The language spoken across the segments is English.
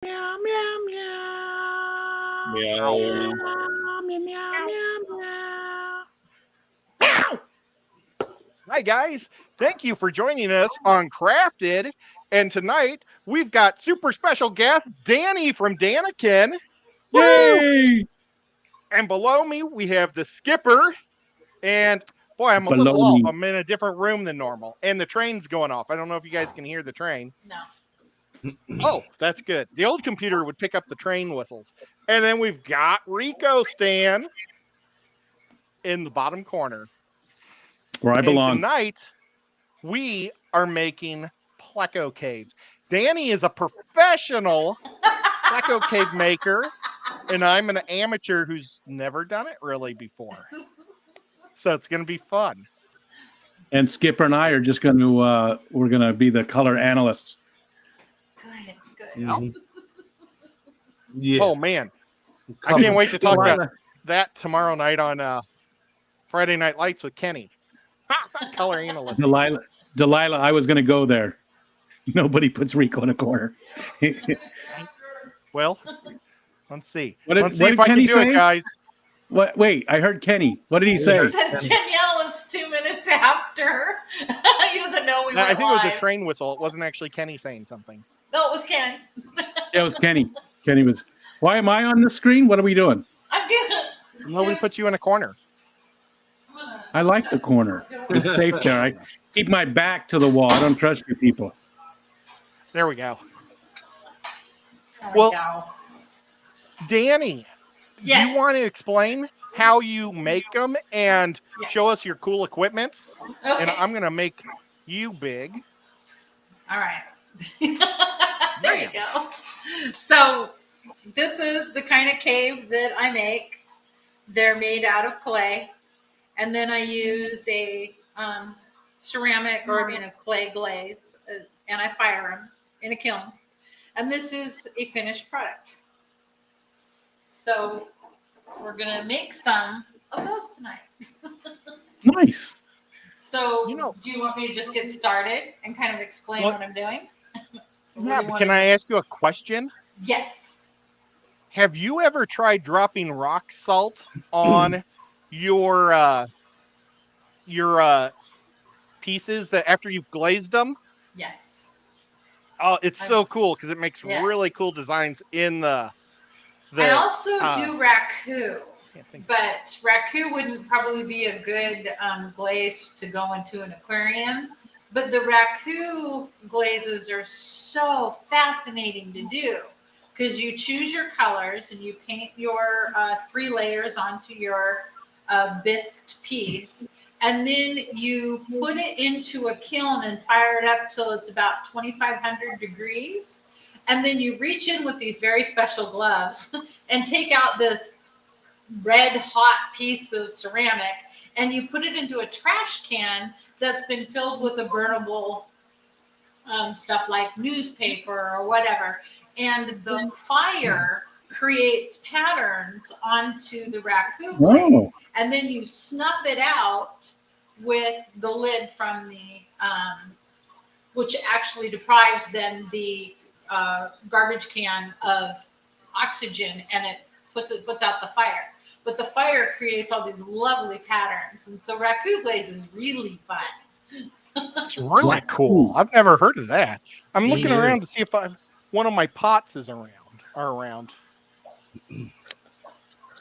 Meow, meow, meow. Meow. Meow, meow, meow, meow, meow. Hi, guys. Thank you for joining us on Crafted. And tonight, we've got super special guest, Dani from DanKen. Yay! And below me, we have the skipper. And boy, I'm a little off. I'm in a different room than normal. And the train's going off. I don't know if you guys can hear the train. No. Oh, that's good. The old computer would pick up the train whistles. And then we've got Rico Stan in the bottom corner. Where I belong. And tonight, we are making pleco caves. Dani is a professional pleco cave maker, and I'm an amateur who's never done it really before. So it's going to be fun. And Skipper and I are just going to, we're going to be the color analysts. Good. Mm-hmm. Yeah. Oh, man. I can't wait to talk about that tomorrow night on Friday Night Lights with Kenny. Color analyst. Delilah, I was going to go there. Nobody puts Rico in a corner. Well, let's see. Let's see if I can do it, guys. What? Wait, I heard Kenny. What did he say? He says, Danielle, it's 2 minutes after. He doesn't know we were I think live. it was a train whistle. It wasn't actually Kenny saying something. No, it was Ken. Yeah, it was Kenny. Kenny was. Why am I on the screen? What are we doing? I'm good. Nobody put you in a corner. I like the corner. It's safe there. I keep my back to the wall. I don't trust you people. There we go. There Well, we go. Dani, Yes. do you want to explain how you make them and Yes. show us your cool equipment? Okay. And I'm going to make you big. All right. There you go. So this is the kind of cave that I make. They're made out of clay. And then I use a ceramic or a clay glaze, and I fire them in a kiln. And this is a finished product. So we're going to make some of those tonight. Nice. So You know- do you want me to just get started and kind of explain what I'm doing? Or Yeah, do you but want can to- I ask you a question? Yes. Have you ever tried dropping rock salt on your pieces that after you've glazed them? Yes. Oh, it's so cool because it makes Yeah. really cool designs in the I also do raku, can't think. but raku wouldn't probably be a good glaze to go into an aquarium. But the raku glazes are so fascinating to do because you choose your colors and you paint your 3 layers onto your bisqued piece. And then you put it into a kiln and fire it up till it's about 2,500 degrees. And then you reach in with these very special gloves and take out this red hot piece of ceramic and you put it into a trash can that's been filled with a burnable stuff like newspaper or whatever. And the fire creates patterns onto the raku glaze. Oh. And then you snuff it out with the lid from the, which actually deprives then the garbage can of oxygen, and it puts out the fire. But the fire creates all these lovely patterns, and so raku glaze is really fun. It's really cool. I've never heard of that. I'm Me looking neither. around to see if one of my pots is around.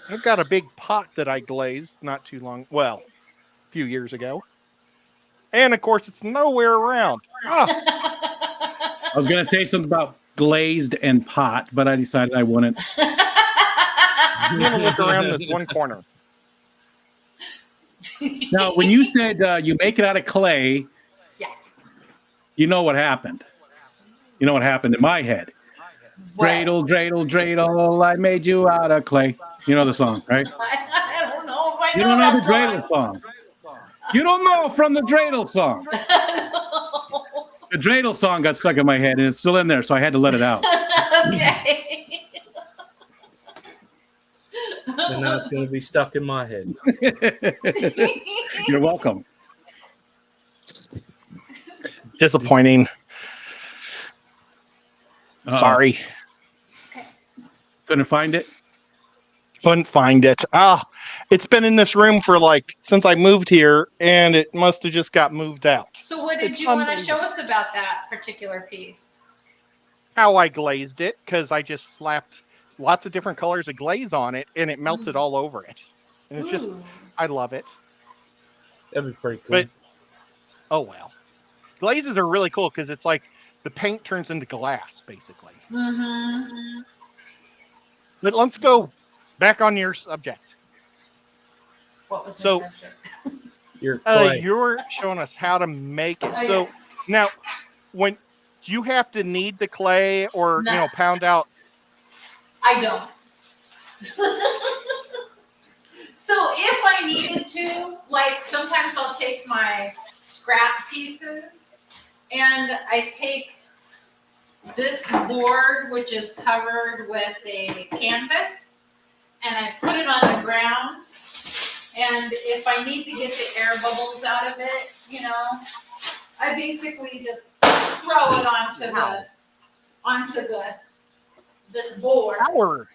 I've got a big pot that I glazed not too long, a few years ago. And of course, it's nowhere around. Ah, I was going to say something about glazed and pot, but I decided I wouldn't. I'm going to look around this one corner. Now, when you said you make it out of clay, Yeah. you know what happened. You know what happened in my head. Dreidel, dreidel, dreidel, I made you out of clay. You know the song, right? I don't know if I You know don't know the that dreidel song. You don't know from the dreidel song. The dreidel song got stuck in my head, and it's still in there, so I had to let it out. Okay. And now it's going to be stuck in my head. You're welcome. Disappointing. Uh-oh. Sorry. Couldn't find it? Couldn't find it. It's been in this room for since I moved here, and it must have just got moved out. So what did It's you want to show unbelievable. us about that particular piece? How I glazed it, because I just slapped lots of different colors of glaze on it, and it melted all over it. And it's just, Ooh. I love it. That'd be pretty cool. But oh well, glazes are really cool because it's like the paint turns into glass, basically. Mm-hmm. But let's go back on your subject. What was my So- subject? Your clay. You're showing us how to make it. Oh, So yeah. now, when do you have to knead the clay or No. pound out? I don't. So if I needed to, sometimes I'll take my scrap pieces and I take this board, which is covered with a canvas, and I put it on the ground. And if I need to get the air bubbles out of it, I basically just throw it onto this board. Power.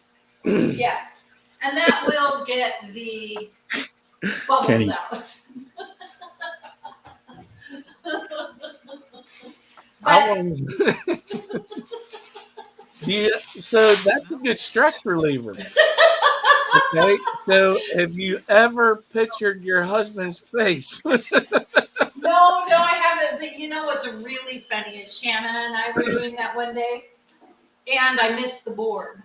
Yes, and that will get the bubbles Kenny. out. How But long? So that's a good stress reliever. Okay, so have you ever pictured your husband's face? no, I haven't. But you know what's really funny is Shanna and I were doing that one day, and I missed the board.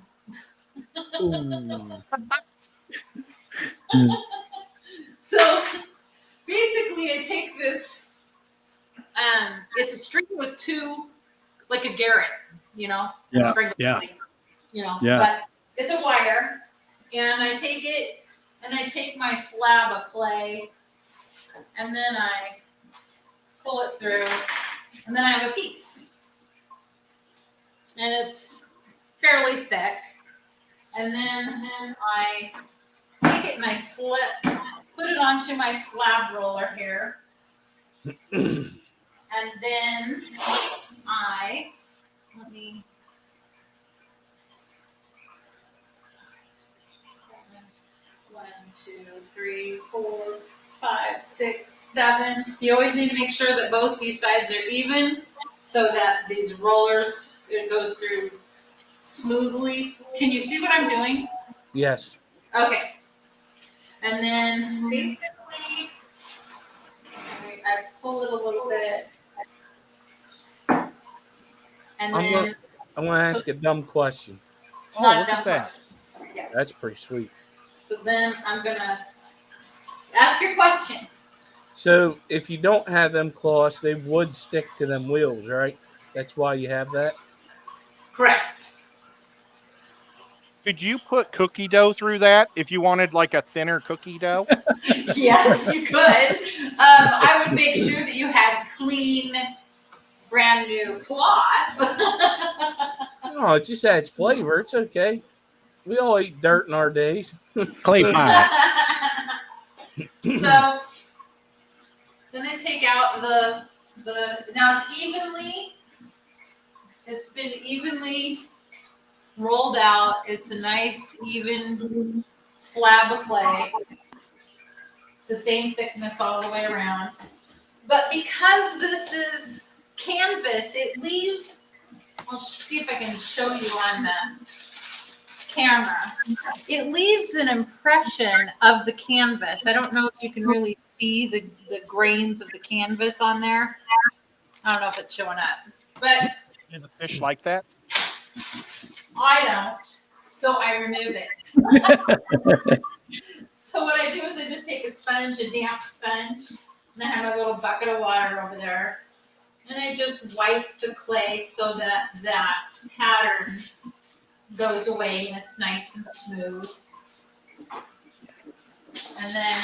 Ooh. So basically, I take this. It's a string with two, like a garret, a Yeah, string of yeah. light, Yeah. But it's a wire, and I take it, and I take my slab of clay, and then I pull it through, and then I have a piece, and it's fairly thick, and then I take it and I put it onto my slab roller here. And then let me, 1, 2, 3, 4, 5, 6, 7. You always need to make sure that both these sides are even so that these rollers, it goes through smoothly. Can you see what I'm doing? Yes. Okay. And then basically, I pull it a little bit. And I'm then, going to ask a dumb question. Oh, not look done at that. question. Yeah. That's pretty sweet. So then I'm going to ask your question. So if you don't have them cloths, they would stick to them wheels, right? That's why you have that? Correct. Could you put cookie dough through that if you wanted a thinner cookie dough? Yes, you could. I would make sure that you had clean, brand new cloth. No, it just adds flavor. It's okay. We all eat dirt in our days. Clay pie. So then I take out the now it's been evenly rolled out. It's a nice even slab of clay. It's the same thickness all the way around. But because this is canvas, it leaves, I'll see if I can show you on the camera. It leaves an impression of the canvas. I don't know if you can really see the grains of the canvas on there. I don't know if it's showing up, but Do the fish like that? I don't, so I remove it. So what I do is I just take a sponge, a damp sponge, and I have a little bucket of water over there, and I just wipe the clay so that that pattern goes away and it's nice and smooth. And then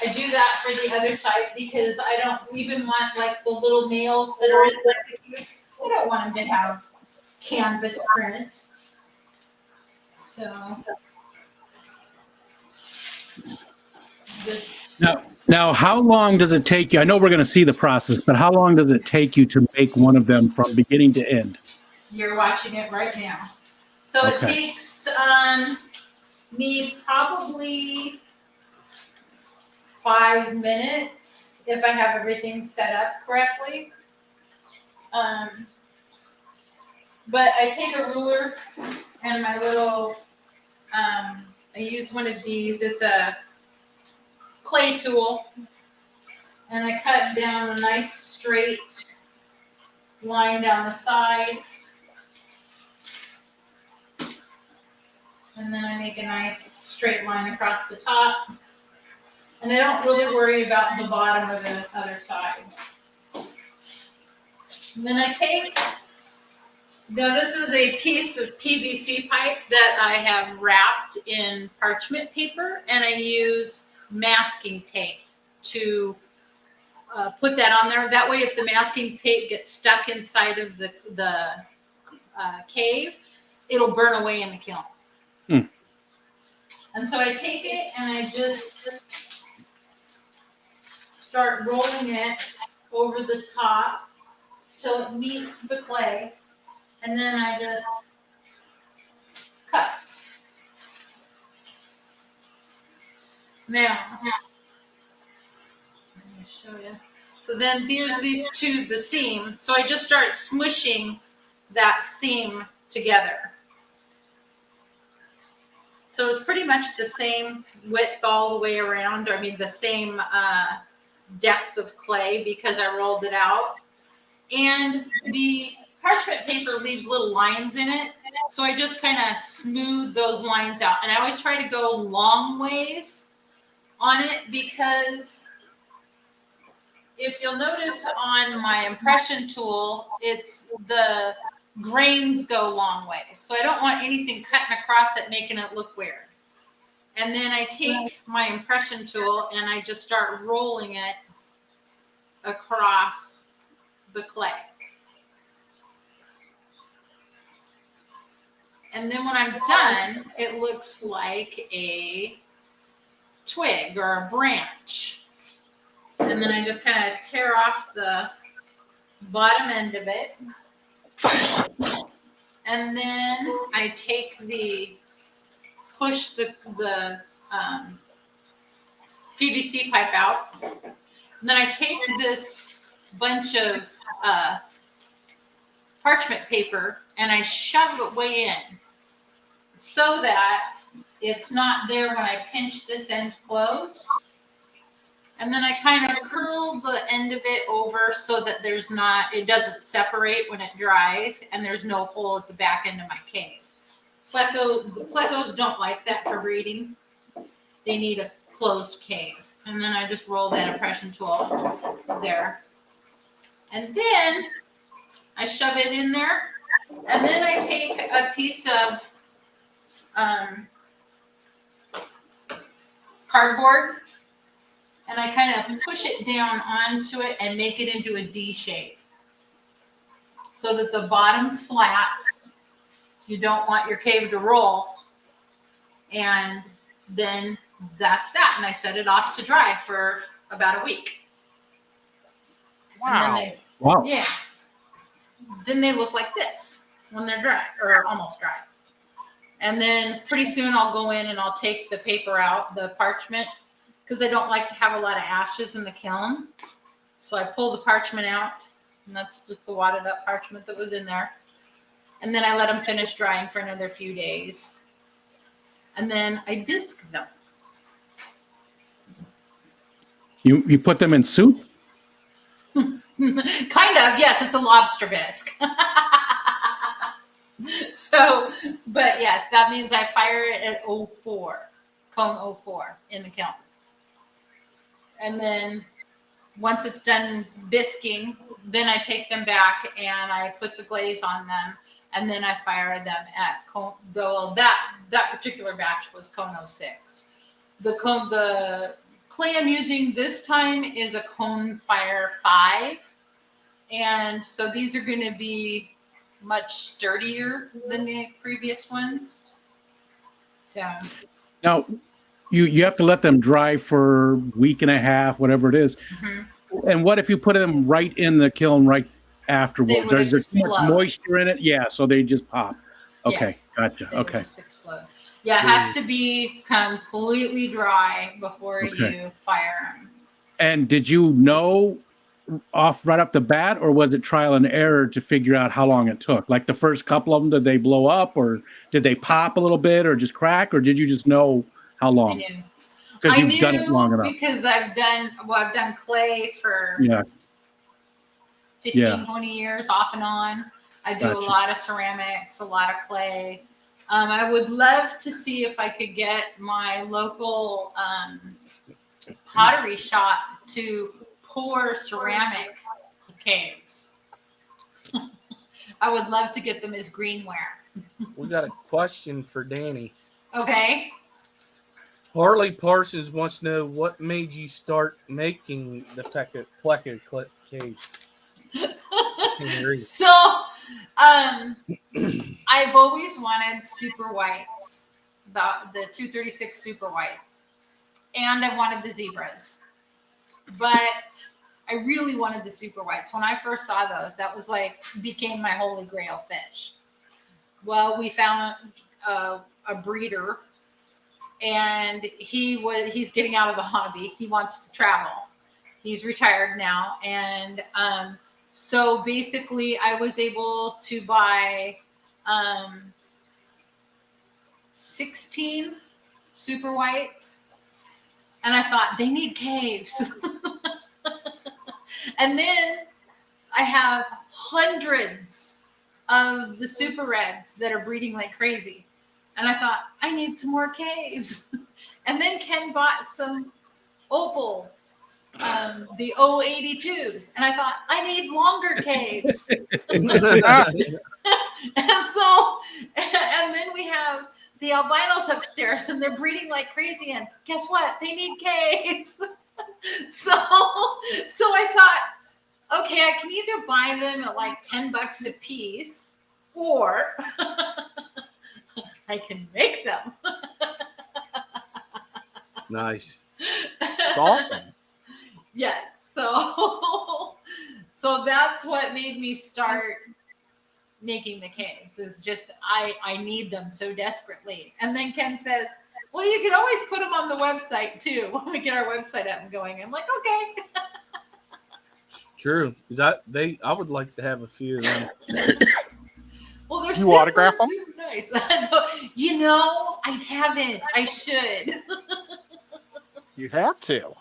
I do that for the other side because I don't even want the little nails that are in the, I don't want them to have canvas print. So just Now, how long does it take you? I know we're going to see the process, but how long does it take you to make one of them from beginning to end? you're watching it right now. So it Okay. takes me probably 5 minutes if I have everything set up correctly. But I take a ruler and my little, I use one of these. It's a clay tool. And I cut down a nice straight line down the side. And then I make a nice straight line across the top. And I don't really worry about the bottom of the other side. And then I take, now this is a piece of PVC pipe that I have wrapped in parchment paper, and I use masking tape to put that on there. That way, if the masking tape gets stuck inside of the cave, it'll burn away in the kiln. And so I take it and I just start rolling it over the top till it meets the clay. And then I just cut. Now, let me show you. So then there's these two, the seam. So I just start smushing that seam together. So it's pretty much the same width all the way around. I mean, the same depth of clay because I rolled it out. And the parchment paper leaves little lines in it. So I just kind of smooth those lines out. And I always try to go long ways on it because if you'll notice on my impression tool, it's the grains go long ways. So I don't want anything cutting across it, making it look weird. And then I take my impression tool and I just start rolling it across the clay. And then when I'm done, it looks like a twig or a branch. And then I just kind of tear off the bottom end of it. And then I take push the PVC pipe out. And then I take this bunch of parchment paper and I shove it way in so that it's not there when I pinch this end closed. And then I kind of curl the end of it over so that it doesn't separate when it dries and there's no hole at the back end of my cave. The plecos don't like that for breeding. They need a closed cave. And then I just roll that impression tool there. And then I shove it in there. And then I take a piece of cardboard and I kind of push it down onto it and make it into a D shape so that the bottom's flat. You don't want your cave to roll. And then that's that. And I set it off to dry for about a week. Wow. Wow. Yeah. Then they look like this when they're dry or almost dry. And then pretty soon I'll go in and I'll take the paper out, the parchment, because I don't like to have a lot of ashes in the kiln. So I pull the parchment out, and that's just the wadded up parchment that was in there. And then I let them finish drying for another few days. And then I bisque them. You put them in soup? Kind of, yes, it's a lobster bisque. So, but yes, that means I fire it at 04, cone 04 in the kiln. And then once it's done bisquing, then I take them back and I put the glaze on them. And then I fire them at cone, that particular batch was cone 06. The clay I'm using this time is a cone fire 5. And so these are going to be much sturdier than the previous ones. So Now, you have to let them dry for a week and a half, whatever it is. mm-hmm. And what if you put them right in the kiln right afterwards? They would Is there too much explode. moisture in it? Yeah, so they just pop. Okay, Gotcha. They will Okay. just explode. Yeah, it has to be completely dry before Okay. you fire them. And did you know right off the bat, or was it trial and error to figure out how long it took? Like the first couple of them, did they blow up, or did they pop a little bit, or just crack, or did you just know how I long? knew. Because I you've done it long knew enough. because I've done clay for Yeah. 15, Yeah. 20 years off and on. I do a Gotcha. lot of ceramics, a lot of clay. I would love to see if I could get my local pottery shop to pour ceramic caves. I would love to get them as greenware. We got a question for Dani. Okay. Harley Parsons wants to know what made you start making the pleco cave. So, I've always wanted super whites, the 236 super whites, and I wanted the zebras, but I really wanted the super whites. When I first saw those, that was like became my holy grail fish. Well, we found a breeder, and he's getting out of the hobby. He wants to travel. He's retired now, and so basically, I was able to buy 16 super whites, and I thought they need caves. And then I have hundreds of the super reds that are breeding like crazy, and I thought I need some more caves. And then Ken bought some opal, the 082s, and I thought I need longer caves. And so, and then we have the albinos upstairs, and they're breeding like crazy. And guess what? They need caves. So I thought, okay, I can either buy them at like $10 a piece, or I can make them. Nice. It's awesome. Yes. So that's what made me start making the caves, is just I need them so desperately. And then Ken says, well, you can always put them on the website too when we get our website up and going. I'm like, okay. True, because I would like to have a few of them. Well, they're You autograph them? super nice. I haven't. I should. You have to.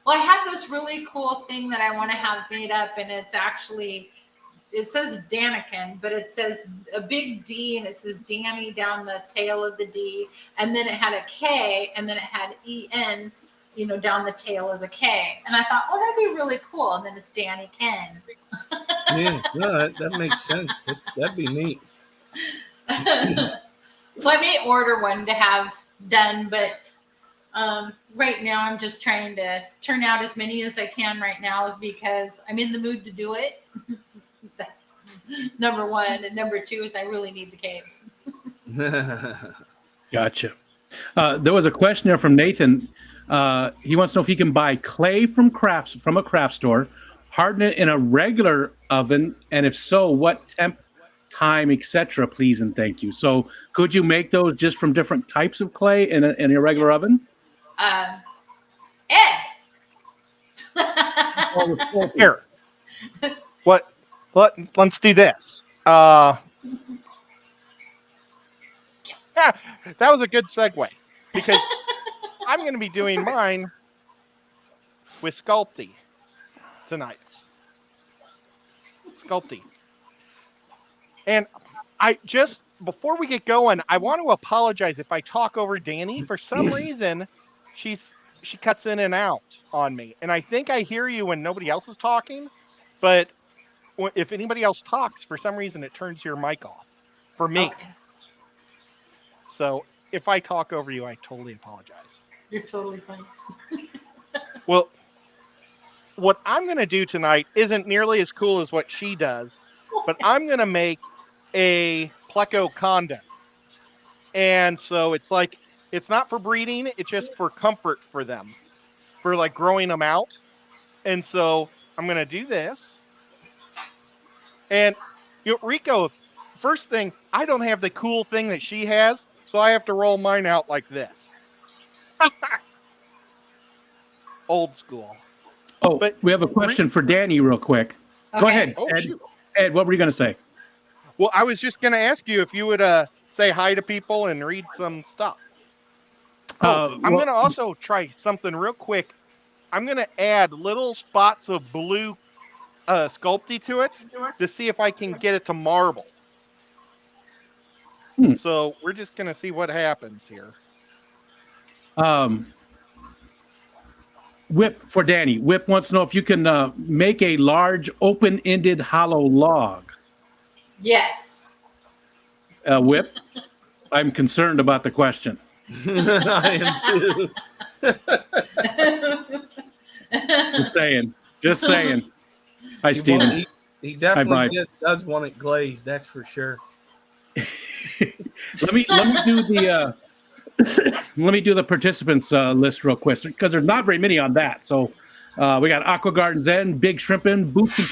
Well, I have this really cool thing that I want to have made up, and it says DanKen, but it says a big D, and it says Dani down the tail of the D, and then it had a K, and then it had EN, down the tail of the K. And I thought, that'd be really cool. And then it's DanKen. Yeah, no, that makes sense. That'd be neat. So I may order one to have done, but right now I'm just trying to turn out as many as I can right now, because I'm in the mood to do it. That's number one. And number two is I really need the caves. Gotcha. There was a question there from Nathan. He wants to know if he can buy clay from a craft store, harden it in a regular oven, and if so, what temp, time, etc. Please and thank you. So, could you make those just from different types of clay in a regular oven? Ed. Here. Let's do this. Yeah, that was a good segue, because I'm going to be doing mine with Sculpey tonight. Sculpey. And before we get going, I want to apologize if I talk over Dani. For some reason, she cuts in and out on me. And I think I hear you when nobody else is talking, but if anybody else talks, for some reason, it turns your mic off for me. Okay. So if I talk over you, I totally apologize. You're totally fine. Well, what I'm going to do tonight isn't nearly as cool as what she does, but I'm going to make a pleco condo. And so it's not for breeding. It's just for comfort for them, for like growing them out. And so I'm going to do this. And Rico, first thing, I don't have the cool thing that she has, so I have to roll mine out like this. Old school. Oh, But we have a question for Danny real quick. Go Okay. ahead, Oh, Ed. shoot. Ed, what were you going to say? Well, I was just going to ask you if you would say hi to people and read some stuff. I'm well, going to also try something real quick. I'm going to add little spots of blue Sculpey to it to see if I can get it to marble. Hmm. So we're just going to see what happens here. Whip for Danny. Whip wants to know if you can make a large open-ended hollow log. Yes. Whip, I'm concerned about the question. I am too. Just saying. Just saying. Hi, He, Steven. want- he Bye. definitely does want it glazed, that's for sure. Let me do the let me do the participants list real quick because there's not very many on that. So we got Aqua Garden Zen, Big Shrimpin', Boots and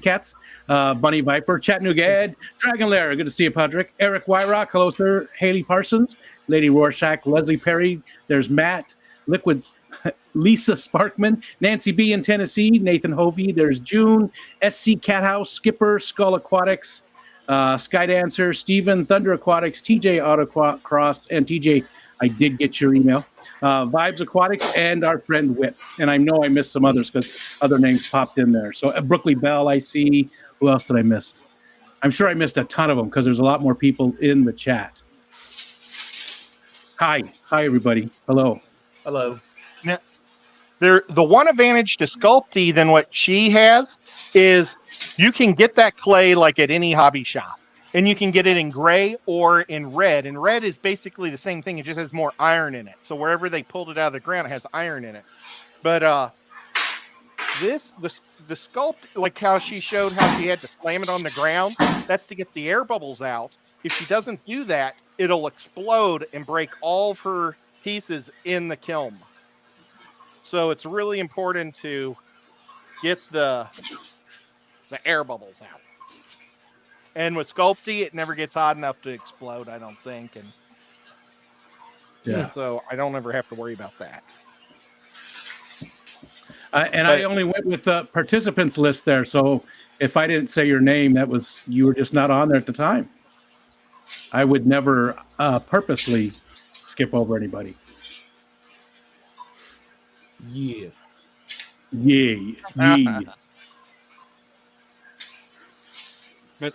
Cats, Bunny Viper, Chattanooga Ed, Dragon Lair, good to see you, Patrick, Eric Wyrock, hello sir, Haley Parsons, Lady Rorschach, Leslie Perry, there's Matt, Liquid, Lisa Sparkman, Nancy B in Tennessee, Nathan Hovey, there's June, SC Cathouse, Skipper, Skull Aquatics, Sky Dancer, Steven, Thunder Aquatics, TJ Autocross, and TJ, I did get your email. Vibes Aquatics and our friend Whip. And I know I missed some others because other names popped in there. So Brookley Bell, I see. Who else did I miss? I'm sure I missed a ton of them because there's a lot more people in the chat. Hi, everybody. Hello. Hello. Now, the one advantage to Sculpey than what she has is you can get that clay like at any hobby shop. And you can get it in gray or in red. And red is basically the same thing. It just has more iron in it. So wherever they pulled it out of the ground, it has iron in it. But the sculpt, like how she showed how she had to slam it on the ground, that's to get the air bubbles out. If she doesn't do that, it'll explode and break all of her pieces in the kiln. So it's really important to get the air bubbles out. And with Sculpey, it never gets hot enough to explode, I don't think. And Yeah. so I don't ever have to worry about that. I only went with the participants list there. So if I didn't say your name, you were just not on there at the time. I would never purposely skip over anybody. Yeah. Yeah. But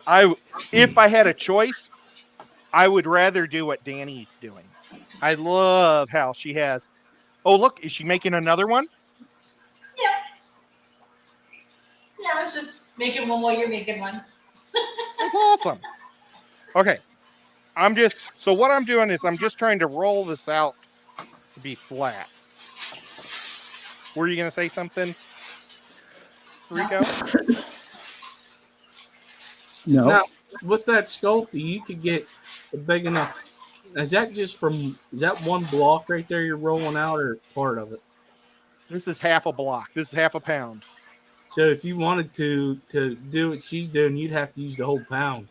if I had a choice, I would rather do what Danny's doing. I love how she has. Oh, look, is she making another one? Yeah, I was just making one while you're making one. That's awesome. Okay. So what I'm doing is I'm just trying to roll this out to be flat. Were you going to say something, Rico? No. Now, with that Sculpey, you could get a big enough. Is that one block right there you're rolling out, or part of it? This is half a block. This is half a pound. So if you wanted to do what she's doing, you'd have to use the whole pound.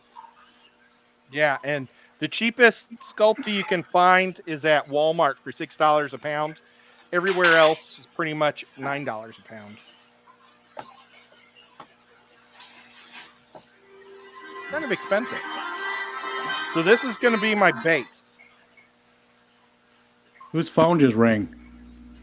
Yeah, and the cheapest Sculpey you can find is at Walmart for $6 a pound. Everywhere else is pretty much $9 a pound. It's kind of expensive. So this is going to be my base. Whose phone just rang?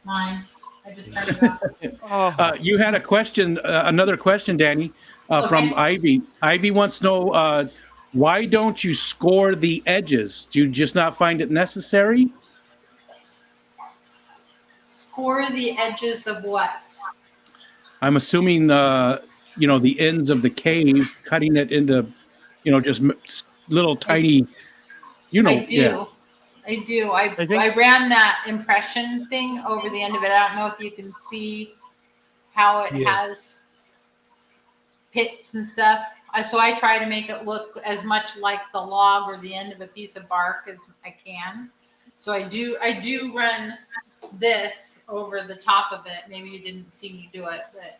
Mine. I just turned it off. You had a question, another question, Danny, from Ivy. Ivy wants to know, why don't you score the edges? Do you just not find it necessary? Score the edges of what? I'm assuming, the ends of the cave, cutting it into, just little tiny, I do. Yeah. I do. I ran that impression thing over the end of it. I don't know if you can see how it has pits and stuff. So I try to make it look as much like the log or the end of a piece of bark as I can. So I do run this over the top of it. Maybe you didn't see me do it, but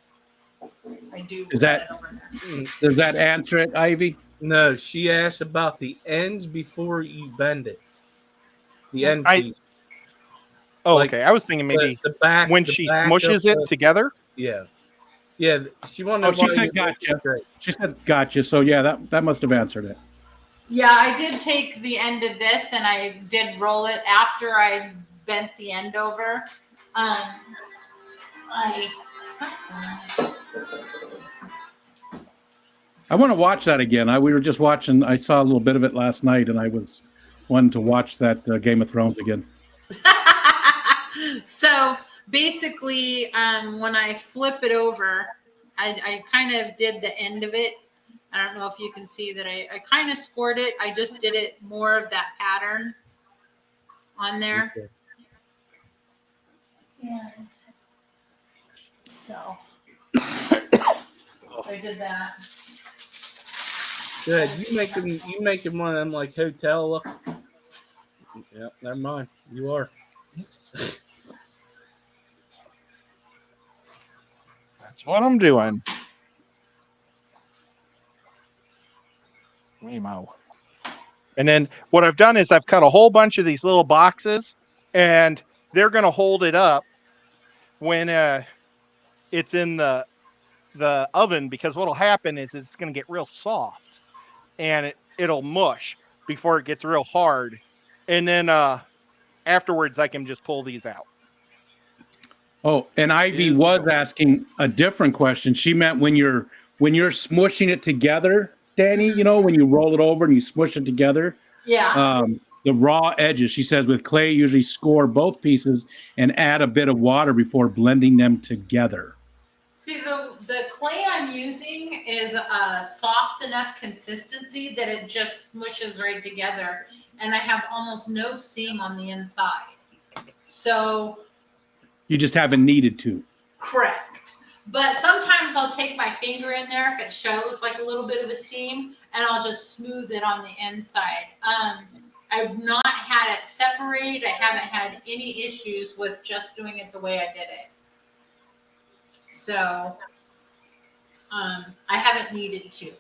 I do. Does that answer it, Ivy? No, she asked about the ends before you bend it. The end I piece. oh, Like okay. I was thinking maybe the back. when The she back of smushes it the, together. yeah. Yeah. She wanted Oh, to she know why said you look gotcha. straight. She said gotcha. So yeah, that must have answered it. Yeah, I did take the end of this and I did roll it after I bent the end over. I I want to watch that again. We were just watching. I saw a little bit of it last night, and I was wanting to watch that Game of Thrones again. So basically, when I flip it over, I kind of did the end of it. I don't know if you can see that I kind of scored it. I just did it more of that pattern on there. Okay. Yeah. So I did that. Good. You making one of them like hotel look. Yep, never mind. You are. That's what I'm doing. Wemo. And then what I've done is I've cut a whole bunch of these little boxes, and they're going to hold it up when it's in the oven, because what'll happen is it's going to get real soft and it'll mush before it gets real hard. And then afterwards I can just pull these out. Oh, and Ivy Is was the- asking a different question. She meant when you're smushing it together, Danny. You know, when you roll it over and you smush it together. Yeah. The raw edges. She says with clay, usually score both pieces and add a bit of water before blending them together. See, the clay I'm using is a soft enough consistency that it just smushes right together, and I have almost no seam on the inside. So You just haven't needed to. correct. But sometimes I'll take my finger in there if it shows like a little bit of a seam, and I'll just smooth it on the inside. I've not had it separate. I haven't had any issues with just doing it the way I did it. So I haven't needed to.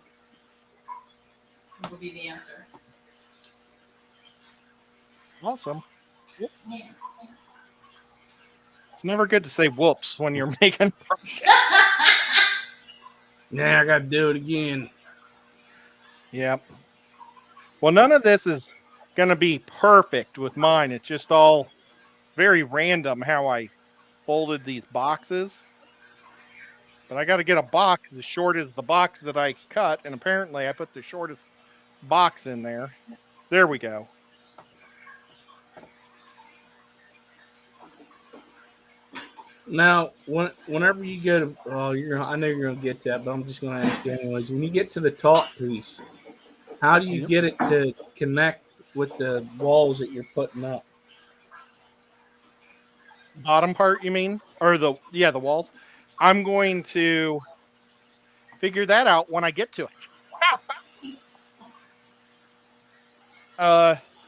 Would be the answer. Awesome. Yeah. It's never good to say whoops when you're making projects. Now I got to do it again. Yep. Well, none of this is going to be perfect with mine. It's just all very random how I folded these boxes. But I got to get a box as short as the box that I cut, and apparently I put the shortest box in there. There we go. Now, whenever you go to, I know you're gonna get to that, but I'm just gonna ask you anyways. When you get to the top piece, how do you get it to connect with the walls that you're putting up? Bottom part, you mean? Or the walls? I'm going to figure that out when I get to it.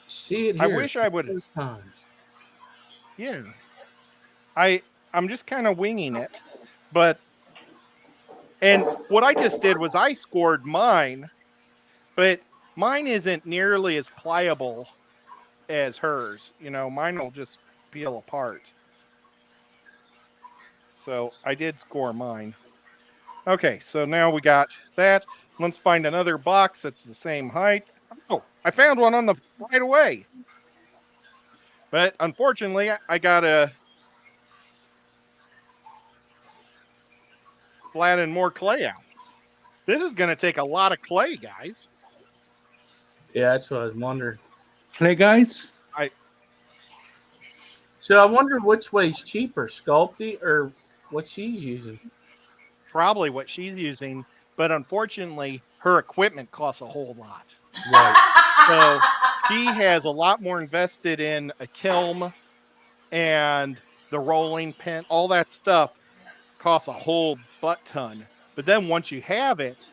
See it I here. wish I would. Times. Yeah. I'm just kind of winging it. And what I just did was I scored mine, but mine isn't nearly as pliable as hers. You know, mine will just peel apart. So I did score mine. Okay, so now we got that. Let's find another box that's the same height. Oh, I found one on the right away. But unfortunately, I got to flatten more clay out. This is going to take a lot of clay, guys. Yeah, that's what I was wondering. Clay guys? So I wonder which way's cheaper, Sculpey or what she's using. Probably what she's using, but unfortunately, her equipment costs a whole lot. Right. So she has a lot more invested in a kiln and the rolling pin. All that stuff costs a whole butt ton. But then once you have it,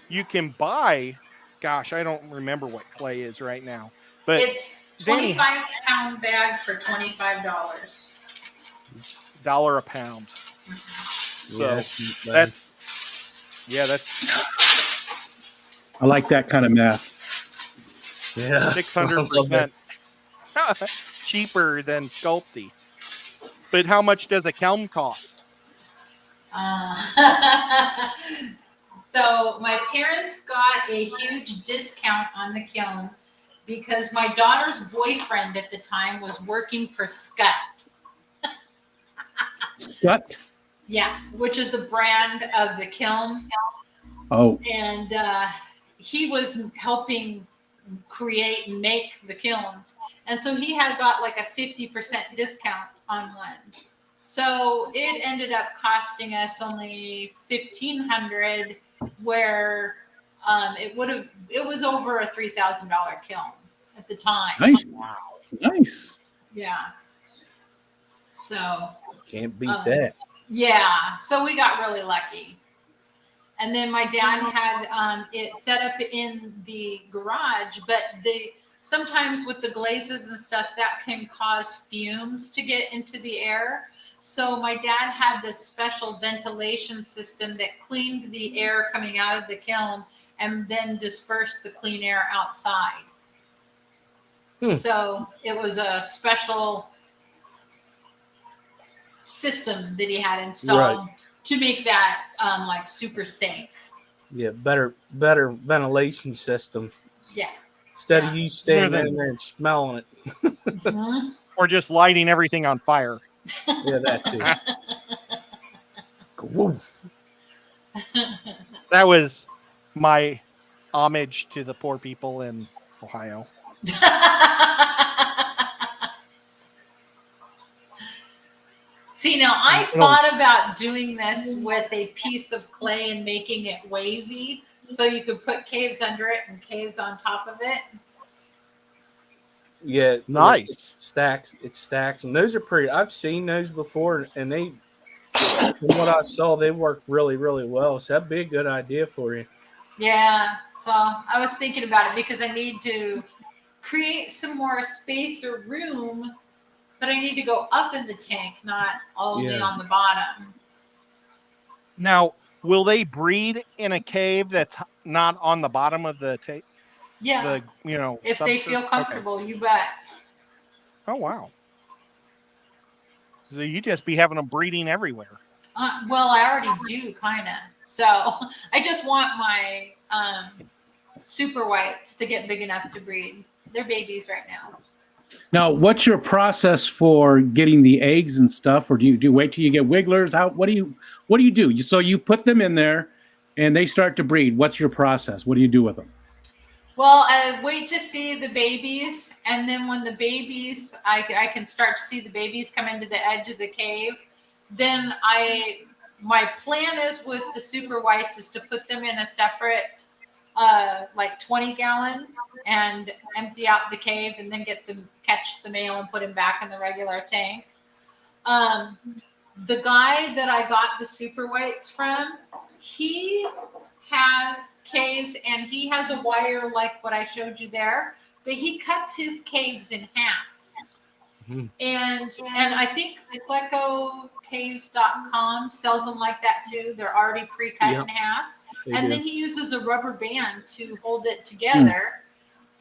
you can buy, gosh, I don't remember what clay is right now. But It's Dani, 25-pound bag for $25. $1 a pound. So that's that's I like that kind of math. Yeah. 600% cheaper than Sculpey. But how much does a kiln cost? So my parents got a huge discount on the kiln because my daughter's boyfriend at the time was working for Scott. Scott? Yeah, which is the brand of the kiln. Oh, And he was helping create and make the kilns. And so he had got like a 50% discount on one. So it ended up costing us only $1,500, where it was over a $3,000 kiln at the time. nice. Nice. Yeah. So Can't beat that. yeah, so we got really lucky. And then my dad had it set up in the garage, but sometimes with the glazes and stuff, that can cause fumes to get into the air. So my dad had this special ventilation system that cleaned the air coming out of the kiln and then dispersed the clean air outside. So it was a special system that he had installed to make that like super safe. Yeah, better ventilation system. Yeah. Instead of you standing in there and smelling it. Mhm. Or just lighting everything on fire? Yeah, that too. Woof. That was my homage to the poor people in Ohio. See, now I thought about doing this with a piece of clay and making it wavy so you could put caves under it and caves on top of it. Yeah, Nice. It stacks, and those are pretty. I've seen those before, and they, from what I saw, they work really, really well. So that'd be a good idea for you. Yeah, so I was thinking about it because I need to create some more space or room, but I need to go up in the tank, not only on the bottom. Now, will they breed in a cave that's not on the bottom of the tank? Yeah, if they feel comfortable, you bet. Oh, wow. So you just be having them breeding everywhere. Well, I already do, kind of. So I just want my super whites to get big enough to breed. They're babies right now. Now, what's your process for getting the eggs and stuff, or do you wait till you get wigglers? What do you do? So you put them in there, and they start to breed. What's your process? What do you do with them? Well, I wait to see the babies, and then when the babies, I can start to see the babies come into the edge of the cave. Then my plan is with the super whites is to put them in a separate, like 20-gallon, and empty out the cave, and then catch the male and put him back in the regular tank. The guy that I got the super whites from, he has caves and he has a wire like what I showed you there, but he cuts his caves in half. Mm-hmm. And I think plecocaves.com sells them like that too. They're already pre-cut in half. Then he uses a rubber band to hold it together.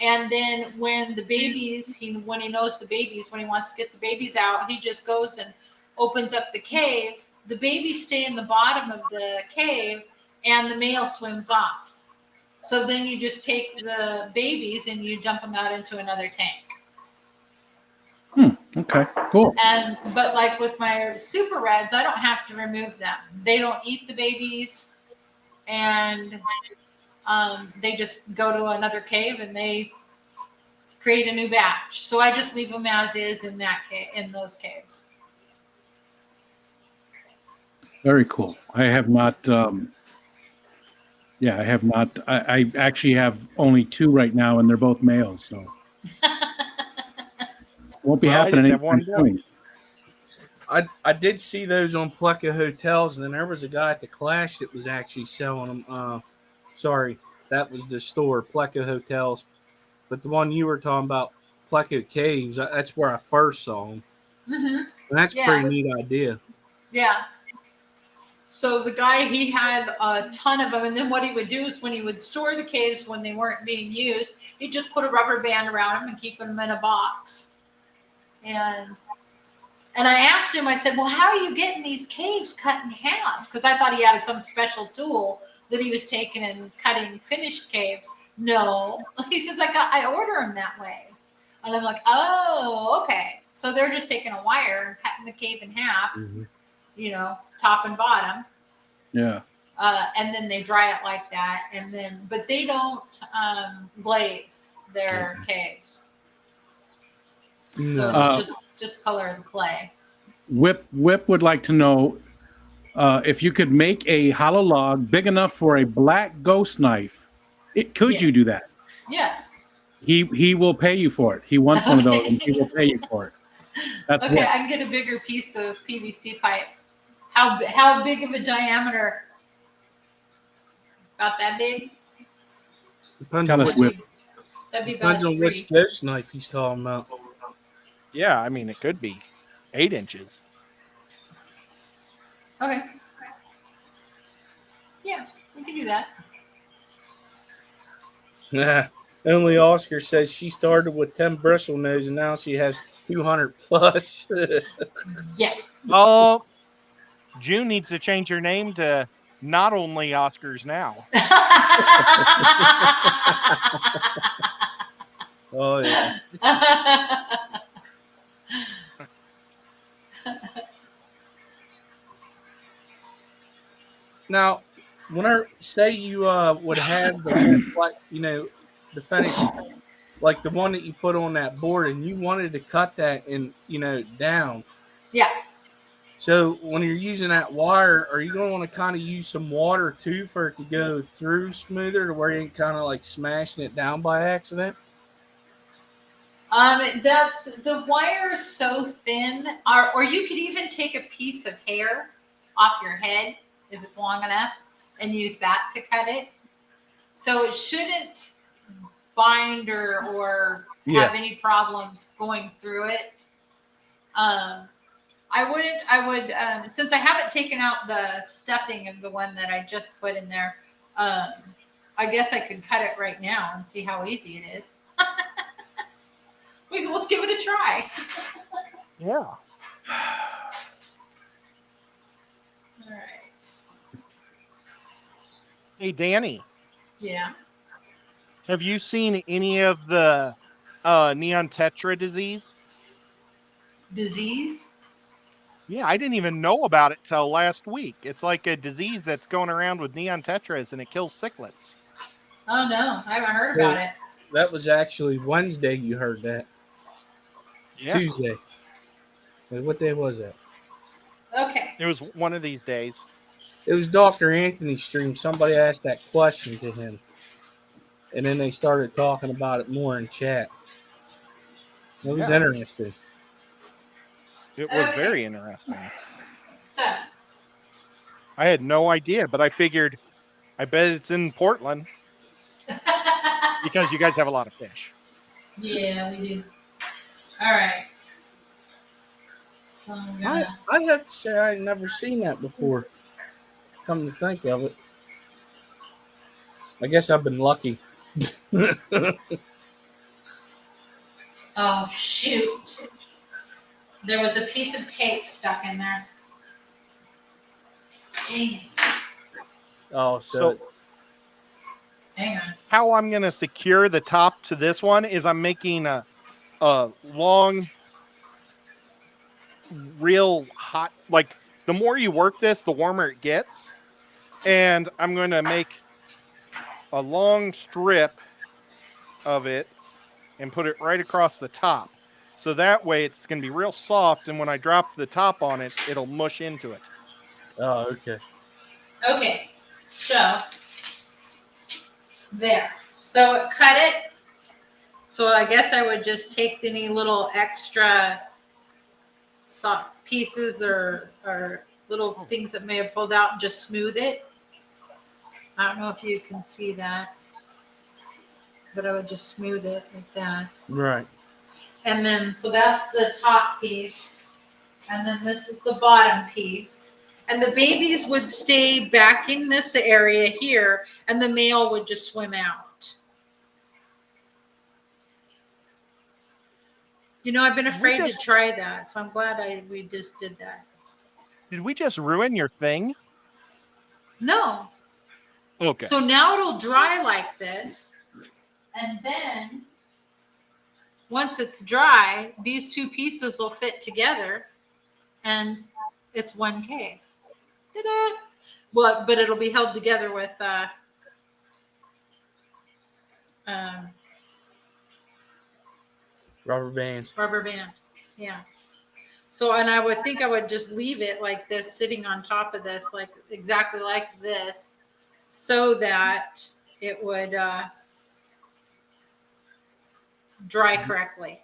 And then when the babies, when he knows the babies, when he wants to get the babies out, he just goes and opens up the cave. The babies stay in the bottom of the cave and the male swims off. So then you just take the babies and you dump them out into another tank. Okay, cool. But like with my super reds, I don't have to remove them. They don't eat the babies, and they just go to another cave and they create a new batch. So I just leave them as is in that in those caves. Very cool. I have not. I have not. I actually have only 2 right now, and they're both males. So won't be happening anytime soon. I did see those on Pleco Hotels, and then there was a guy at the Clash that was actually selling them. Sorry, that was the store, Pleco Hotels. But the one you were talking about, Pleco Caves, that's where I first saw them. Mm-hmm. And that's a pretty neat idea. Yeah. So the guy, he had a ton of them. And then what he would do is when he would store the caves when they weren't being used, he'd just put a rubber band around them and keep them in a box. And I asked him, I said, well, how are you getting these caves cut in half? Because I thought he had some special tool that he was taking and cutting finished caves. No. He says, I order them that way. And I'm like, oh, okay. So they're just taking a wire and cutting the cave in half, you know, top and bottom. Yeah. And then they dry it like that. And then, but they don't glaze their caves. So it's just color and clay. Whip would like to know if you could make a hollow log big enough for a black ghost knife. Could you do that? Yes. He will pay you for it. He wants one of those, and he will pay you for it. That's okay. Whip. I can get a bigger piece of PVC pipe. How big of a diameter? About that big? Depends Tell on us, Whip. That'd be Depends about on which ghost knife he's talking about. Yeah, I mean, it could be 8 inches. Okay. Yeah, we can do that. Nah. Only Oscar says she started with 10 bristle nose and now she has 200 plus. Yeah. Oh, June needs to change her name to Not Only Oscars Now. Oh, yeah. Now, whenever say you would have the like, you know, the finish like the one that you put on that board, and you wanted to cut that and you know down. Yeah. So when you're using that wire, are you going to want to kind of use some water too for it to go through smoother, to where you ain't kind of like smashing it down by accident? That's the wire is so thin, or you could even take a piece of hair off your head if it's long enough and use that to cut it. So it shouldn't bind or have any problems going through it. I would, since I haven't taken out the stuffing of the one that I just put in there, I guess I could cut it right now and see how easy it is. Let's give it a try. Yeah. All right. Hey, Danny, Yeah. have you seen any of the neon tetra disease? Disease? Yeah, I didn't even know about it till last week. It's like a disease that's going around with neon tetras, and it kills cichlids. Oh no, I haven't heard about it. That was actually Wednesday. You heard that? Yeah. Tuesday. Wait, what day was that? Okay. It was one of these days. It was Dr. Anthony's stream. Somebody asked that question to him, and then they started talking about it more in chat. It was interesting. It was very interesting. So. I had no idea, but I figured, I bet it's in Portland because you guys have a lot of fish. Yeah, we do. All right. So I'd have to say I'd never seen that before. Come to think of it, I guess I've been lucky. oh shoot! There was a piece of tape stuck in there. Dang it. Oh, so hang on. How I'm going to secure the top to this one is I'm making a long, real hot, like the more you work this, the warmer it gets. And I'm going to make a long strip of it and put it right across the top. So that way it's going to be real soft. And when I drop the top on it, it'll mush into it. Oh, okay. Okay. So there. So it cut it. So I guess I would just take any little extra soft pieces or little things that may have pulled out and just smooth it. I don't know if you can see that, but I would just smooth it like that. Right. And then, so that's the top piece. And then this is the bottom piece. And the babies would stay back in this area here, and the male would just swim out. You know, I've been afraid to try that, so I'm glad we just did that. Did we just ruin your thing? No. Okay. So now it'll dry like this, and then once it's dry, these two pieces will fit together, and it's one cave. Ta-da! Well, but it'll be held together with Rubber bands. rubber band. Yeah. So, and I would think I would just leave it like this, sitting on top of this, like exactly like this, so that it would dry correctly.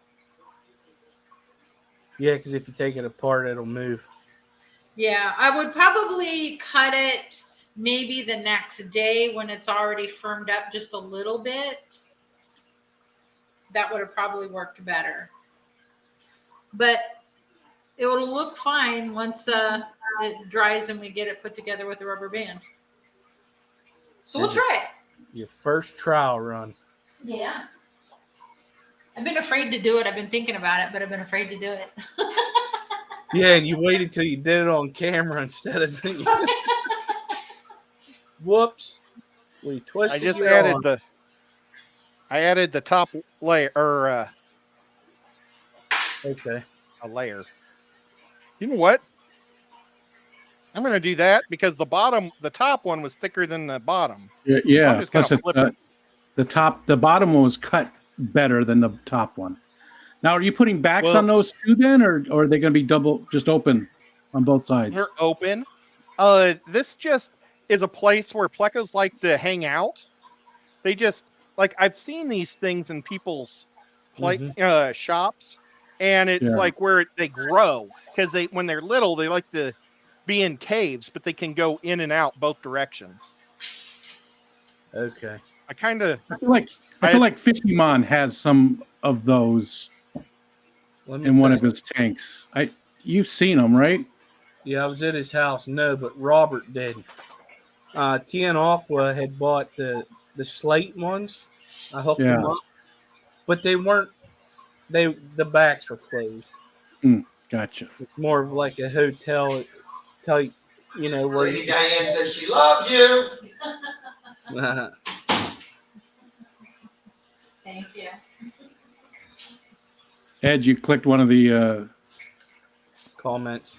Yeah, because if you take it apart, it'll move. Yeah, I would probably cut it maybe the next day when it's already firmed up just a little bit. That would have probably worked better. But it will look fine once it dries and we get it put together with the rubber band. So we'll try it. Your first trial run. Yeah. I've been afraid to do it. I've been thinking about it, but I've been afraid to do it. Yeah, and you waited till you did it on camera instead of whoops. We twisted. I just added I added the top layer or okay. A layer. You know what? I'm going to do that because the top one was thicker than the bottom. Yeah. So I'm just Plus, flip it. the bottom one was cut better than the top one. Now, are you putting backs on those two then, or are they going to be just open on both sides? They're open. This just is a place where plecos like to hang out. They just I've seen these things in people's shops, and it's like where they grow because when they're little they like to be in caves, but they can go in and out both directions. Okay. I feel like Fishymon has some of those in one of his tanks. You've seen them, right? Yeah, I was at his house. No, but Robert did. DanKen Aqua had bought the Slate ones. I hooked them up, but they weren't. The backs were closed. Gotcha. It's more of like a hotel type, where Lady Diane says she loves you. Thank you. Ed, you clicked one of the comments.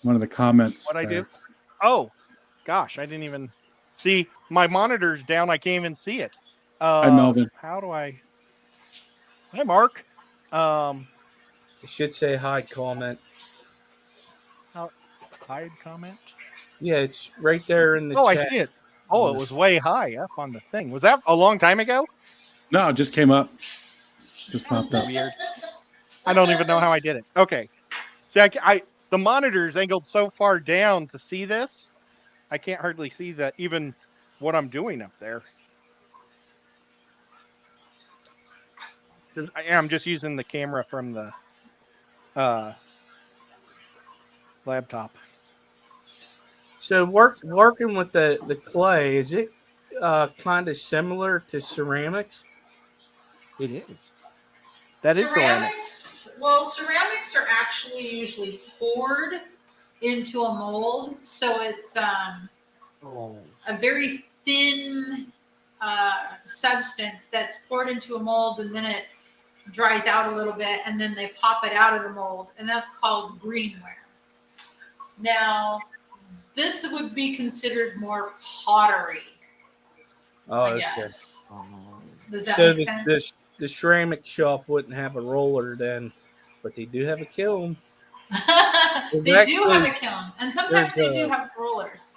One of the comments. What I do? Oh, gosh, I didn't even see my monitor's down. I can't even see it. Hi, Melvin. How do I? Hi, Mark. It should say hi comment. Hide comment? Yeah, it's right there in the chat. I see it. Oh, it was way high up on the thing. Was that a long time ago? No, it just came up. Just popped up. Weird. I don't even know how I did it. Okay. See, the monitor's angled so far down to see this. I can't hardly see that even what I'm doing up there. I'm just using the camera from the laptop. So working with the clay, is it kind of similar to ceramics? It is. That is ceramics. Well, ceramics are actually usually poured into a mold, so it's a very thin substance that's poured into a mold, and then it dries out a little bit, and then they pop it out of the mold, and that's called greenware. Now, this would be considered more pottery. Oh, I okay. guess. Does that So make sense? the ceramic shop wouldn't have a roller then, but they do have a kiln. They do have a kiln, and sometimes they do have rollers.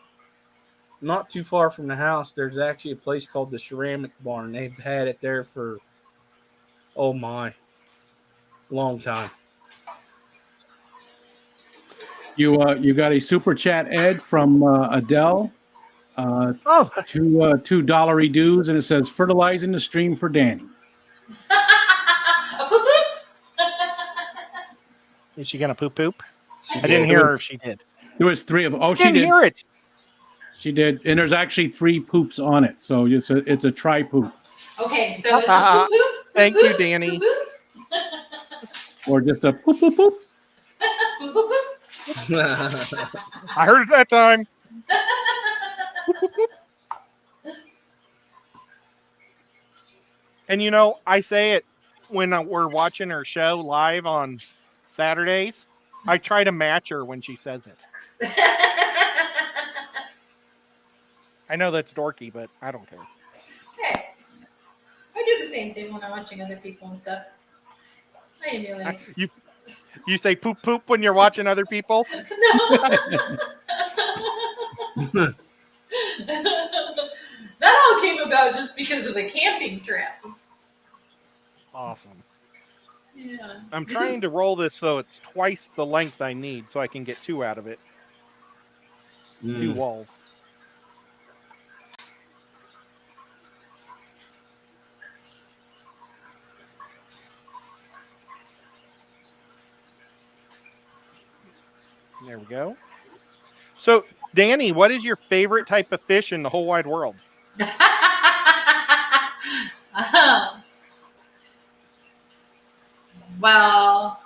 Not too far from the house, there's actually a place called the Ceramic Barn. They've had it there for, long time. You got a super chat, Ed, from Adele. $2 dues, and it says fertilizing the stream for Dani. Is she gonna poop? She I didn't hear her if she did. There was 3 of them. Oh, I she didn't did. hear it. She did. And there's actually 3 poops on it. So it's a tri poop Okay, so it's a poop, poop, Thank poop, you, poop, Danny. poop, or just a poop poop poop. poop, poop, poop. I heard it that time. And I say it when we're watching her show live on Saturdays. I try to match her when she says it. I know that's dorky, but I don't care. Hey, I do the same thing when I'm watching other people and stuff. I emulate. You say poop poop when you're watching other people? No. That all came about just because of a camping trip. Awesome. Yeah. I'm trying to roll this so it's twice the length I need so I can get 2 out of it. 2 walls. There we go. So, Danny, what is your favorite type of fish in the whole wide world? Well,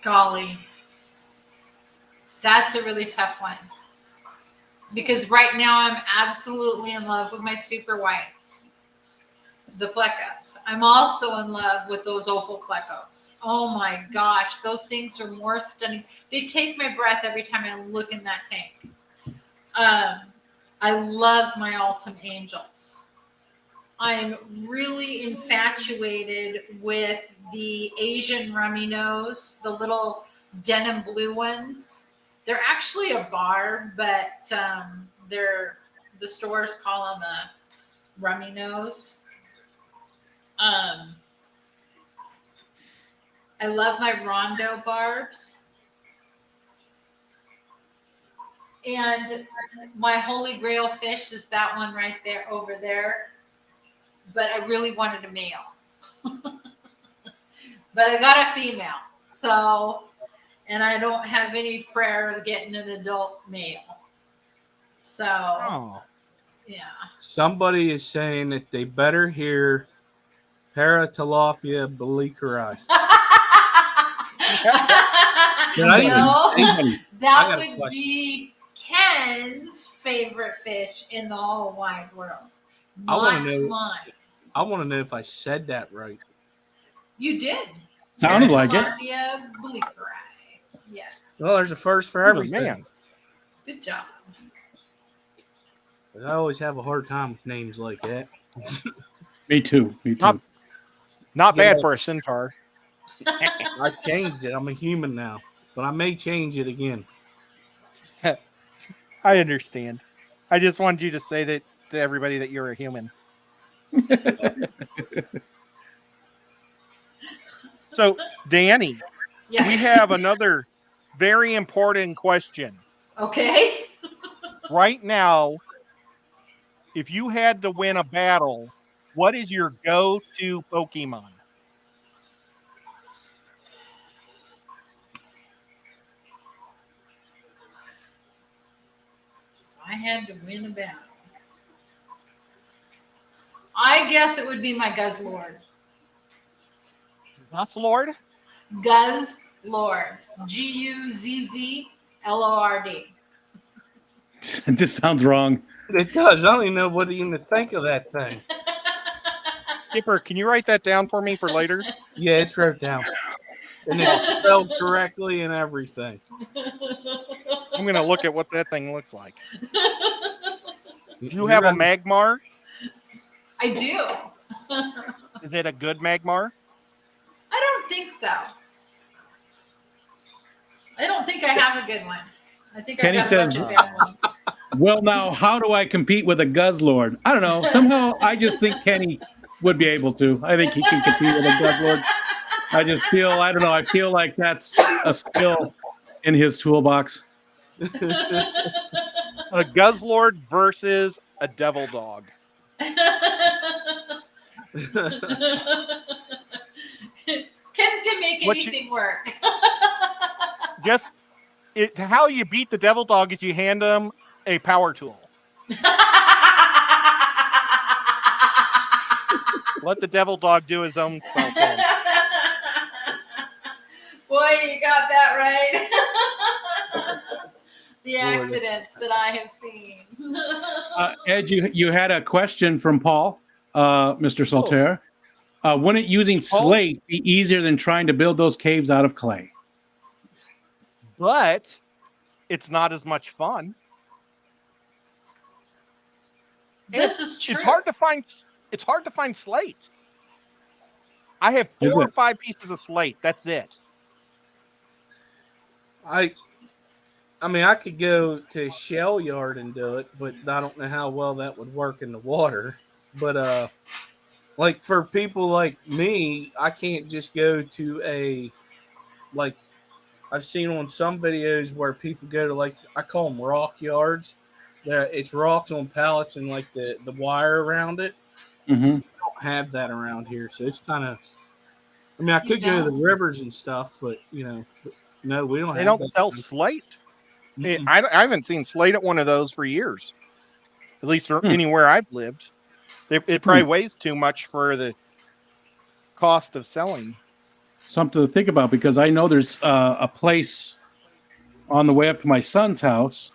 golly, that's a really tough one. Because right now I'm absolutely in love with my super whites, the plecos. I'm also in love with those opal plecos. Oh my gosh, those things are more stunning. They take my breath every time I look in that tank. I love my Altum Angels. I'm really infatuated with the Asian rummy nose, the little denim blue ones. They're actually a barb, but the stores call them a rummy nose. I love my Rondo barbs. And my holy grail fish is that one right there over there. But I really wanted a male. But I got a female. So, and I don't have any prayer of getting an adult male. So, yeah. Somebody is saying that they better hear Paratilapia bleakeri. No, that I got a would question. be Ken's favorite fish in the whole wide world. I wanna Not know- mine. I want to know if I said that right. You did. Sounded like it. Tilapia bleakeri. Yes. Well, there's a first for Oh, everything. man. Good job. But I always have a hard time with names like that. Me too. Not Yeah. bad for a centaur. I changed it. I'm a human now, but I may change it again. I understand. I just wanted you to say that to everybody that you're a human. So, Danny, Yeah. we have another very important question. Okay. Right now, if you had to win a battle, what is your go-to Pokemon? I had to win a battle. I guess it would be my Guzzlord. Lord? Guzzlord. Guzzlord. It just sounds wrong. It does. I don't even know what to even think of that thing. Skipper, can you write that down for me for later? Yeah, it's wrote down. And it's spelled correctly and everything. I'm going to look at what that thing looks like. Do you You're have a gonna- Magmar? I do. Is it a good Magmar? I don't think so. I don't think I have a good one. I think Kenny I got a bunch says- of bad ones. Well, now, how do I compete with a Guzzlord? I don't know. Somehow, I just think Kenny would be able to. I think he can compete with a Guzzlord. I just feel, I don't know. I feel like that's a skill in his toolbox. A Guzzlord versus a Devil Dog. Ken can make What you- anything work. Just how you beat the devil dog is you hand them a power tool. Let the devil dog do his own stuff. Then. Boy, you got that right. The accidents that I have seen. Ed, you had a question from Paul, Mr. Saltaire. Wouldn't using slate be easier than trying to build those caves out of clay? But it's not as much fun. This is true. It's hard to find. It's hard to find slate. I have 4 or 5 pieces of slate. That's it. I mean, I could go to a shell yard and do it, but I don't know how well that would work in the water. But like for people like me, I can't just go to a like I've seen on some videos where people go to like I call them rock yards. It's rocks on pallets and like the wire around it. Mm-hmm. We don't have that around here, so it's kind of. I mean, I could go to the rivers and stuff, but no, we don't. They don't sell slate. I haven't seen slate at one of those for years, at least anywhere I've lived. It probably weighs too much for the cost of selling. Something to think about, because I know there's a place on the way up to my son's house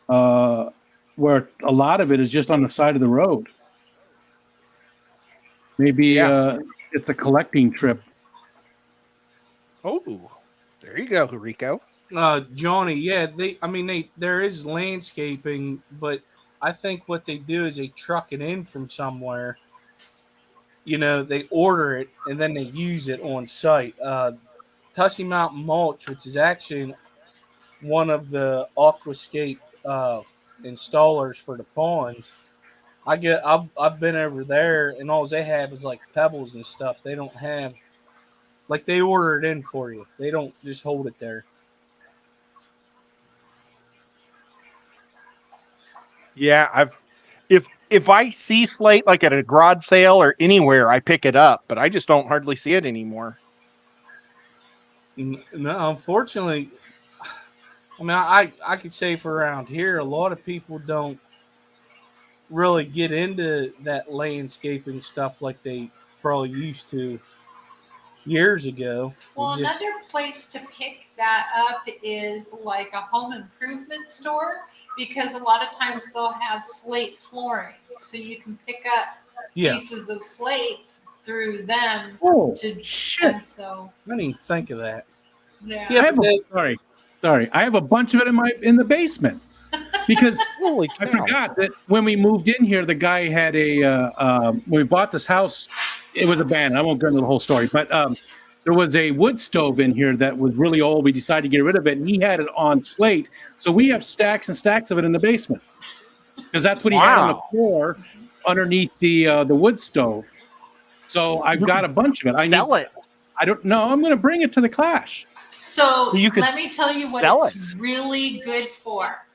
where a lot of it is just on the side of the road. Maybe it's a collecting trip. Oh, there you go, Rico. Johnny, there is landscaping, but I think what they do is they truck it in from somewhere. They order it and then they use it on site. Tussey Mountain Mulch, which is actually one of the aquascape installers for the ponds. I've been over there, and all they have is like pebbles and stuff. They don't have they order it in for you. They don't just hold it there. Yeah, if I see slate like at a garage sale or anywhere, I pick it up, but I just don't hardly see it anymore. No, unfortunately, I mean, I could say for around here, a lot of people don't really get into that landscaping stuff like they probably used to years ago. Well, another place to pick that up is like a home improvement store, because a lot of times they'll have slate flooring, so you can pick up pieces of slate through them. Oh, shit! So I didn't even think of that. Yeah, sorry. I have a bunch of it in the basement because I forgot that when we moved in here, the guy had when we bought this house, it was abandoned. I won't go into the whole story, but there was a wood stove in here that was really old. We decided to get rid of it, and he had it on slate. So we have stacks and stacks of it in the basement because that's what he had on the floor underneath the wood stove. So I've got a bunch of it. Sell it. I don't know. I'm going to bring it to the clash. So let me tell you what it's really good for.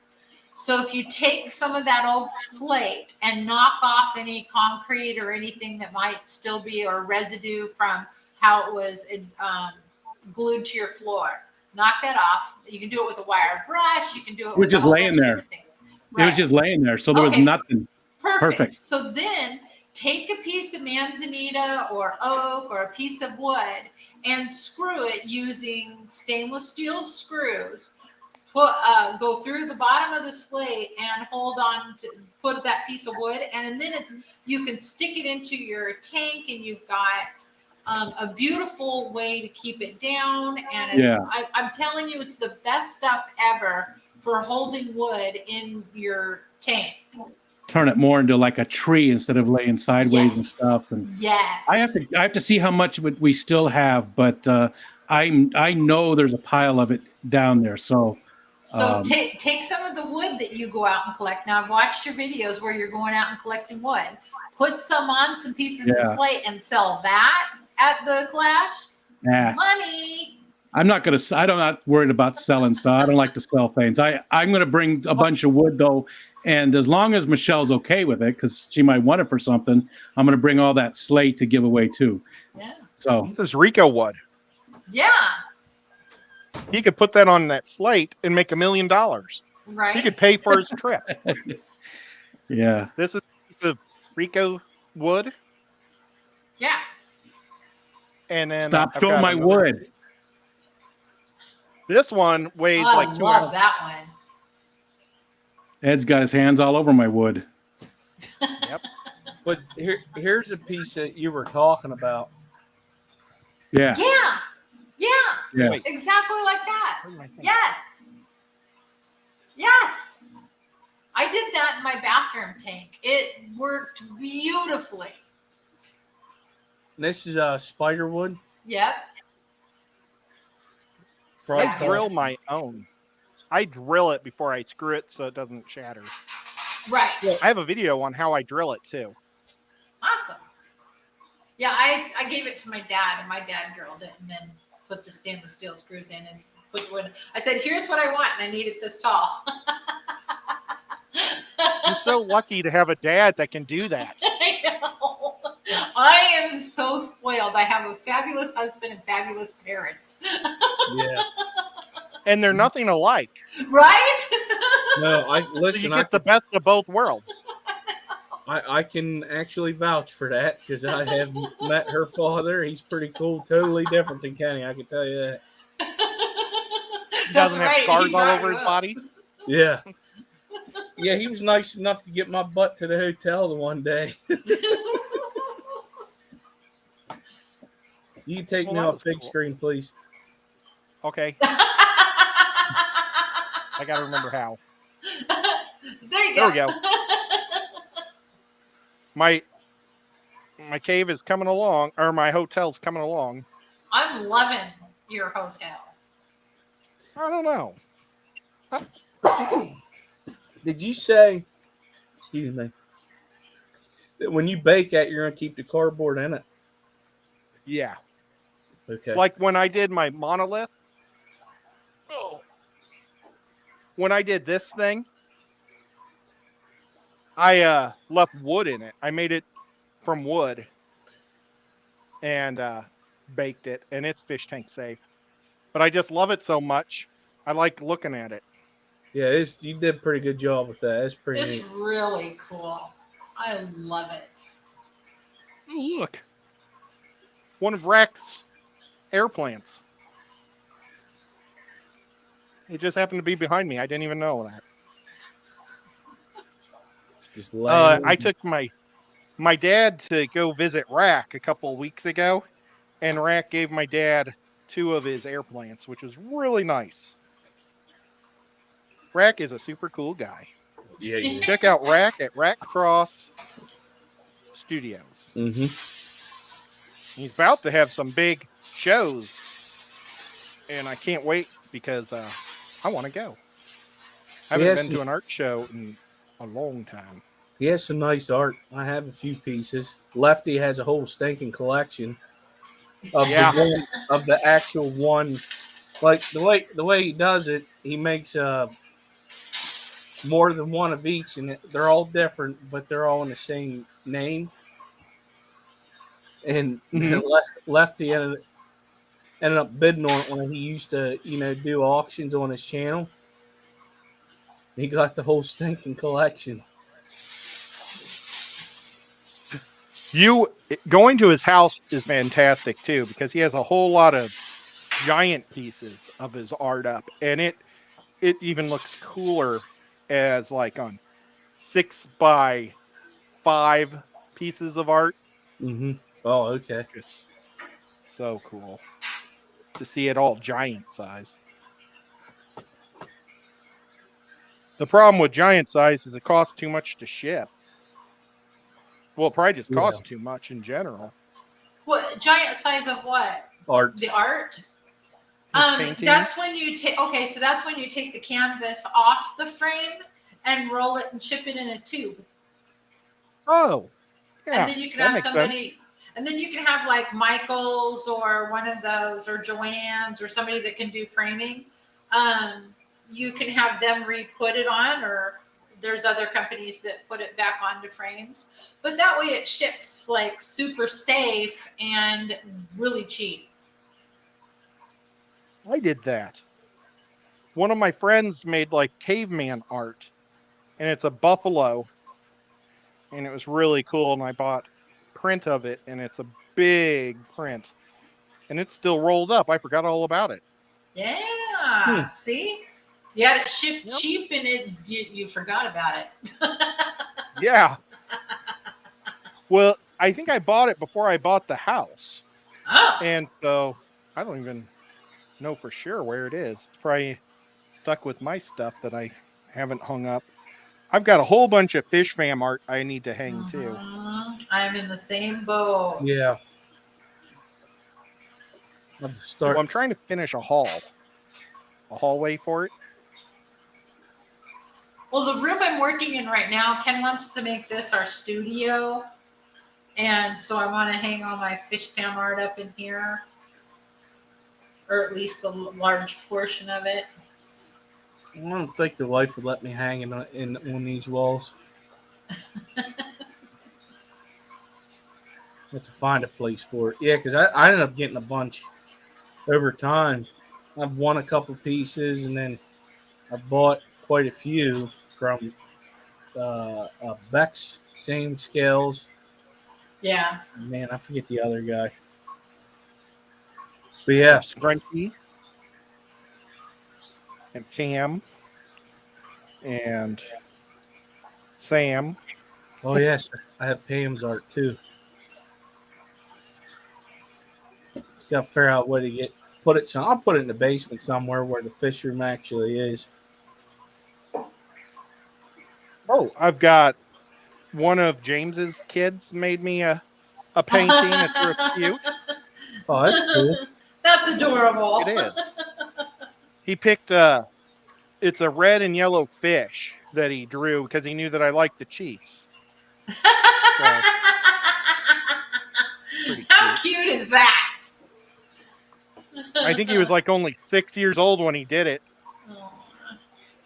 So if you take some of that old slate and knock off any concrete or anything that might still be, or residue from how it was glued to your floor, knock that off. You can do it with a wire brush. You can do it with just laying there. Right. It was just laying there, so there was nothing. Perfect. So then take a piece of manzanita or oak or a piece of wood and screw it using stainless steel screws. Go through the bottom of the slate and hold on to put that piece of wood, and then you can stick it into your tank, and you've got a beautiful way to keep it down. And I'm telling you, it's the best stuff ever for holding wood in your tank. Turn it more into like a tree instead of laying sideways and stuff. And I have to see how much of it we still have, but I know there's a pile of it down there. So take some of the wood that you go out and collect. Now I've watched your videos where you're going out and collecting wood. Put some on some pieces of slate and sell that at the clash. Money. I'm not worried about selling stuff. I don't like to sell things. I'm going to bring a bunch of wood though. And as long as Michelle's okay with it, because she might want it for something, I'm going to bring all that slate to give away too. Yeah. So this is Rico wood. Yeah. he could put that on that slate and make $1 million. Right. He could pay for his trip. Yeah. This is a piece of Rico wood. Yeah. And then Stop I've throwing got my another- wood. This one weighs I like 200. love that one. Ed's got his hands all over my wood. Yep. But here's a piece that you were talking about. Yeah. Yeah. Yeah. Yeah. Wait. Exactly like that. Where's my thing? Yes. Yes. I did that in my bathroom tank. It worked beautifully. This is spider wood. Yep. Probably Yeah. I drill cost- my own. I drill it before I screw it so it doesn't shatter. Right. I have a video on how I drill it too. Awesome. Yeah, I gave it to my dad, and my dad drilled it and then put the stainless steel screws in and put wood. I said, here's what I want, and I need it this tall. I'm so lucky to have a dad that can do that. I know. I am so spoiled. I have a fabulous husband and fabulous parents. Yeah. And they're nothing alike. Right? No, I So listen. you get the best of both worlds. I can actually vouch for that because I have met her father. He's pretty cool. Totally different than Kenny. I can tell you that. He That's doesn't right. have scars He all brought over you his up. body. Yeah. Yeah, he was nice enough to get my butt to the hotel the one day. You can take Well, me that off was big cool. screen, please. Okay, I got to remember how. There you There go. we go. My cave is coming along, or my hotel's coming along. I'm loving your hotel. I don't know. Did you say, excuse me, that when you bake that, you're going to keep the cardboard in it? Yeah, Okay. like when I did my monolith. When I did this thing, I left wood in it. I made it from wood and baked it, and it's fish tank safe. But I just love it so much. I like looking at it. Yeah, you did a pretty good job with that. It's pretty It's neat. really cool. I love it. Oh, look, one of Rack's air plants. It just happened to be behind me. I didn't even know that. Just laying I took my dad to go visit Rack a couple of weeks ago, and Rack gave my dad 2 of his air plants, which was really nice. Rack is a super cool guy. Yeah, yeah. Check out Rack at Rack Cross Studios. Mm-hmm. He's about to have some big shows, and I can't wait because I want to go. I haven't Yes. been to an art show in a long time. He has some nice art. I have a few pieces. Lefty has a whole stinking collection of Yeah. of the actual one. Like the way he does it, he makes more than one of each, and they're all different, but they're all in the same name. And Mhm. Lefty ended up bidding on it when he used to, do auctions on his channel. He got the whole stinking collection. Going to his house is fantastic too, because he has a whole lot of giant pieces of his art up, and it even looks cooler as like on 6x5 pieces of art. Mm-hmm. Oh, okay. It's so cool to see it all giant size. The problem with giant size is it costs too much to ship. Well, it probably just costs too much in general. What giant size of what? Art. The art? paintings. That's when you take. Okay, so that's when you take the canvas off the frame and roll it and ship it in a tube. Oh, yeah, And then you can that have makes somebody, sense. and then you can have like Michael's or one of those, or Joanne's, or somebody that can do framing. You can have them re-put it on, or there's other companies that put it back onto frames. But that way it ships like super safe and really cheap. I did that. one of my friends made like caveman art, and it's a buffalo, and it was really cool. And I bought print of it, and it's a big print, and it's still rolled up. I forgot all about it. Yeah. See, you had it shipped Yep. cheap, and you forgot about it. Yeah. Well, I think I bought it before I bought the house, Oh. and so I don't even know for sure where it is. It's probably stuck with my stuff that I haven't hung up. I've got a whole bunch of fish fam art I need to hang too. I'm in the same boat. Yeah. So I'm trying to finish a hallway for it. Well, the room I'm working in right now, Ken wants to make this our studio. And so I want to hang all my fish fam art up in here. Or at least a large portion of it. I don't think the wife would let me hang on these walls. Have to find a place for it. Yeah, because I ended up getting a bunch over time. I've won a couple pieces, and then I bought quite a few from Beck's, same scales. Yeah. Man, I forget the other guy. But yeah, Scrunchy and Cam and Sam. oh yes, I have Pam's art too. Just got to figure out where to put it. So I'll put it in the basement somewhere where the fish room actually is. Oh, I've got one of James's kids made me a painting. It's real cute. Oh, that's cool. That's adorable. It is. He picked it's a red and yellow fish that he drew because he knew that I liked the Chiefs. So, pretty How cute. cute is that? I think he was like only 6 years old when he did it. Oh.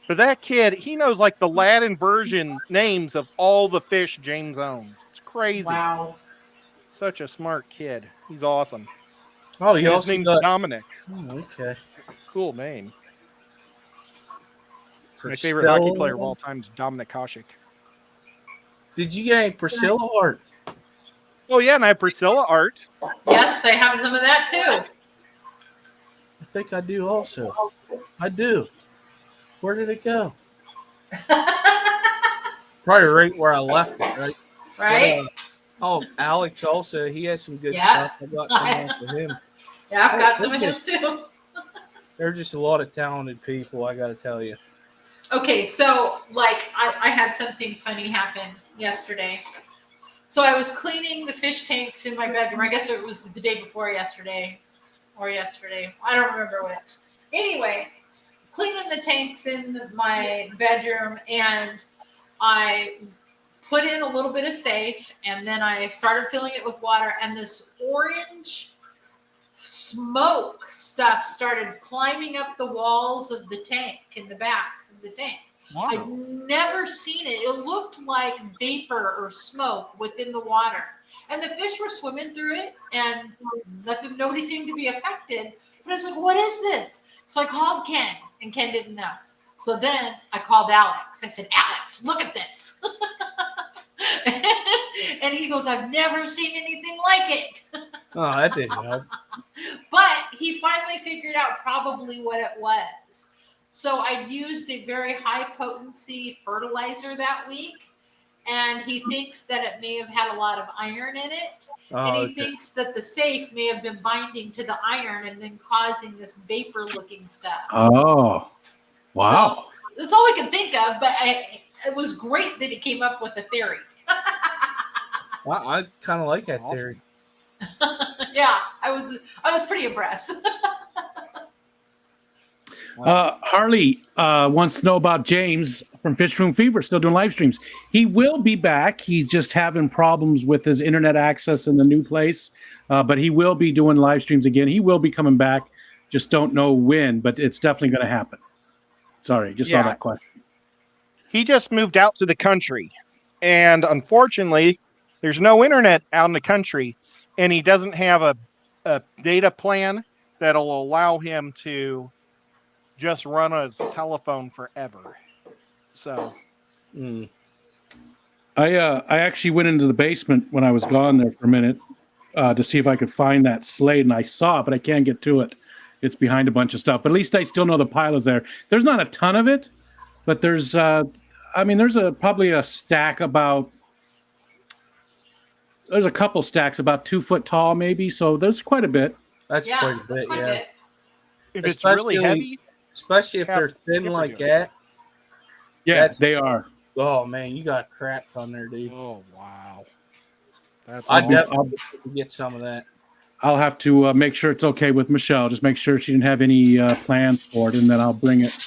But that kid, he knows like the Latin version names of all the fish James owns. It's crazy. Wow. Such a smart kid. He's awesome. Oh, And you his also name's got. Dominic. Oh, okay. Cool name. My favorite hockey player of all time is Dominic Hasek. Did you get any Priscilla art? Oh yeah, and I have Priscilla art. Yes, I have some of that too. I think I do also. I do. Where did it go? Probably right where I left it, right? Right? Oh, Alex also. He has some good Yeah. stuff. I got some off of him. Yeah, I've got some of his too. They're just a lot of talented people, I got to tell you. Okay, so like I had something funny happen yesterday. So I was cleaning the fish tanks in my bedroom. I guess it was the day before yesterday or yesterday. I don't remember which. Anyway, cleaning the tanks in my bedroom, and I put in a little bit of safe, and then I started filling it with water, and this orange smoke stuff started climbing up the walls of the tank in the back of the tank. Wow. I'd never seen it. It looked like vapor or smoke within the water. And the fish were swimming through it, and nobody seemed to be affected. But I was like, what is this? So I called Ken, and Ken didn't know. So then I called Alex. I said, Alex, look at this. And he goes, I've never seen anything like it. Oh, that didn't help. But he finally figured out probably what it was. So I used a very high potency fertilizer that week, and he thinks that it may have had a lot of iron in it. And he thinks that the safe may have been binding to the iron and then causing this vapor looking stuff. Oh, wow. So that's all we can think of, but it was great that he came up with a theory. I kind of like that Awesome. theory. Yeah, I was pretty impressed. Harley wants to know about James from Fish Room Fever, still doing live streams. He will be back. He's just having problems with his internet access in the new place, but he will be doing live streams again. He will be coming back. Just don't know when, but it's definitely going to happen. Sorry, just saw that question. He just moved out to the country, and unfortunately, there's no internet out in the country, and he doesn't have a data plan that'll allow him to just run his telephone forever. So I actually went into the basement when I was gone there for a minute to see if I could find that Slate, and I saw it, but I can't get to it. It's behind a bunch of stuff. But at least I still know the pile is there. There's not a ton of it, but there's probably a stack about. There's a couple stacks about 2 foot tall, maybe. So there's quite a bit. That's quite a bit, quite a yeah. bit. if it's really heavy, Especially if they're thin Skipper like do it. that. Yeah, they are. Oh man, you got crap on there, dude. oh wow, that's I awesome. definitely get some of that. I'll have to make sure it's okay with Michelle. Just make sure she didn't have any plans for it, and then I'll bring it.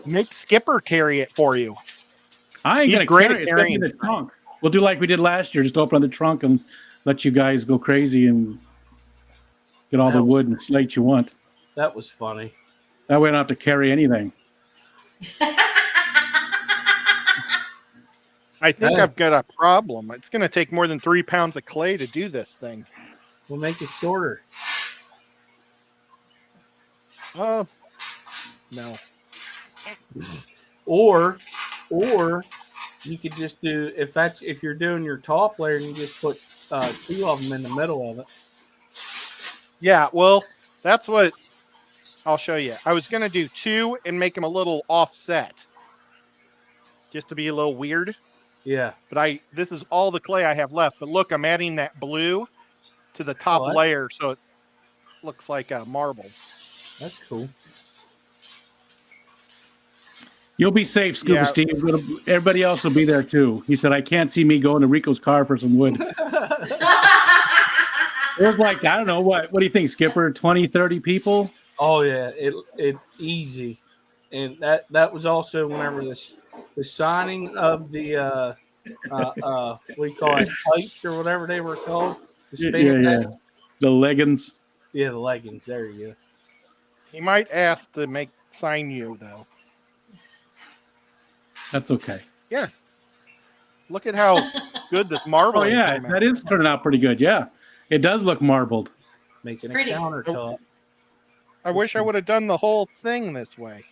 Make Skipper carry it for you. I ain't He's gonna great carry at it. It's gonna be in carrying the trunk. We'll do like we did last year. Just open the trunk and let you guys go crazy and get all the wood and slate you want. That was funny. That way I don't have to carry anything. I think Hey. I've got a problem. It's going to take more than 3 pounds of clay to do this thing. We'll make it shorter. No. Or you could just do if you're doing your top layer and you just put 2 of them in the middle of it. Yeah, well, that's what I'll show you. I was going to do 2 and make them a little offset, just to be a little weird. Yeah. But this is all the clay I have left. But look, I'm adding that blue to the top that's- layer, so it looks like a marble. That's cool. You'll be safe, Scuba Yeah. Steve. Everybody else will be there too. He said, I can't see me going to Rico's car for some wood. There's like, I don't know, what do you think, Skipper? 20, 30 people? Oh yeah, it easy. And that was also whenever the signing of the what do you call it, pipes or whatever they were called. The spandex. The leggings. Yeah, the leggings. There you go. He might ask to sign you, though. That's okay. Look at how good this marble Oh, is. yeah, that is turning out pretty good. Yeah, it does look marbled. Making a Pretty. countertop. I wish I would have done the whole thing this way.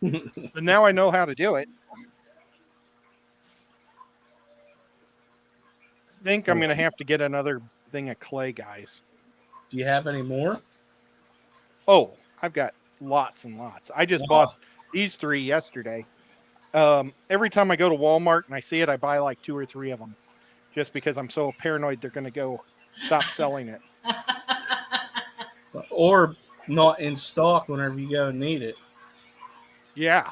But now I know how to do it. I think I'm going to have to get another thing of clay, guys. Do you have any more? Oh, I've got lots and lots. I just bought these 3 yesterday. Every time I go to Walmart and I see it, I buy like 2 or 3 of them, just because I'm so paranoid they're going to go stop selling it. Or not in stock whenever you go and need it. Yeah.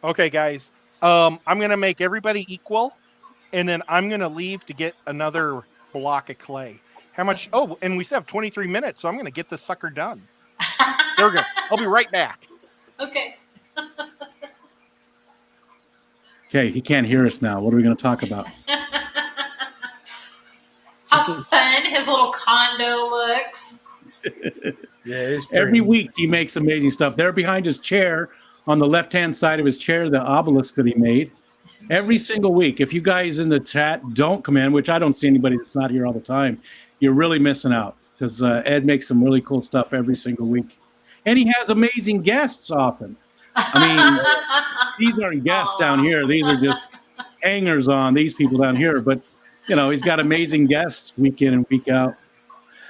Okay, guys. I'm going to make everybody equal, and then I'm going to leave to get another block of clay. How much? Oh, and we still have 23 minutes, so I'm going to get this sucker done. There we go. I'll be right back. Okay. Okay, he can't hear us now. What are we going to talk about? How fun his little condo looks. Yeah, it's Every week he makes amazing stuff. There behind his chair, on the left-hand side of his chair, the obelisk that he made. Every single week. If you guys in the chat don't come in, which I don't see anybody that's not here all the time, you're really missing out, because Ed makes some really cool stuff every single week. And he has amazing guests often. I mean, these aren't guests down here. These are just hangers on, these people down here. But, you know, he's got amazing guests week in and week out.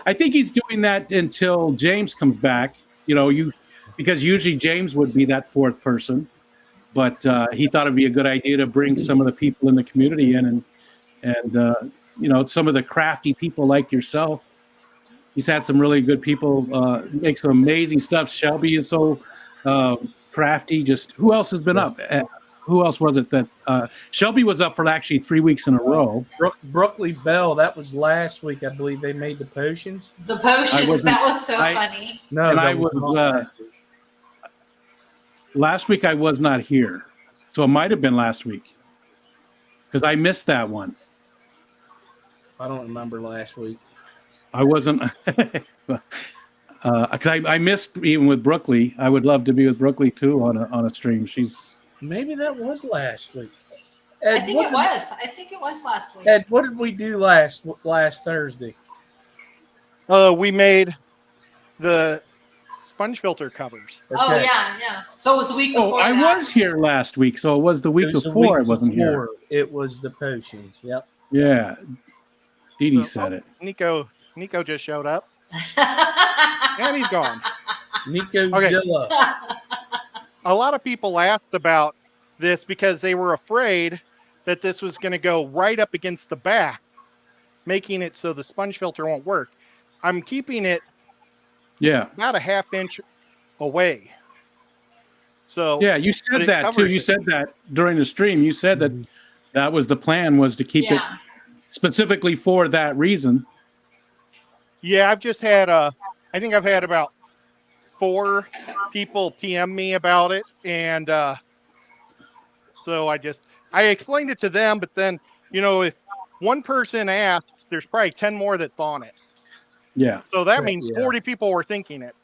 I think he's doing that until James comes back, because usually James would be that 4th person. But he thought it'd be a good idea to bring some of the people in the community in and some of the crafty people like yourself. He's had some really good people make some amazing stuff. Shelby is so crafty. Just who else has been up? Who else was it that Shelby was up for actually 3 weeks in a row? Brookley Bell, that was last week, I believe they made the potions. The potions, that was so I- funny. No, And that I was was, not last week. Last week I was not here, so it might have been last week because I missed that one. I don't remember last week. I wasn't. Cause I missed even with Brookley. I would love to be with Brookley too on a stream. She's Maybe that was last week. Ed, I think it was. I think it was last week. Ed, what did we do last Thursday? We made the sponge filter covers. Oh Okay. yeah. So it was the week Oh, before. I that. was here last week, so it was the week It was the before week I wasn't here. before. It was the potions. Yep. Yeah. Dee Dee So- said it. Nico just showed up and he's gone. Nico Okay. Zilla. A lot of people asked about this because they were afraid that this was going to go right up against the back, making it so the sponge filter won't work. I'm keeping it Yeah. about a half inch away. So Yeah, you but said it that too. covers You it. said that during the stream. You said that that was the plan, was to keep it Yeah. specifically for that reason. Yeah, I've just had I think I've had about 4 people PM me about it, and so I explained it to them, but then if one person asks, there's probably 10 more that thought it. Yeah. So that means Yeah. 40 people were thinking it.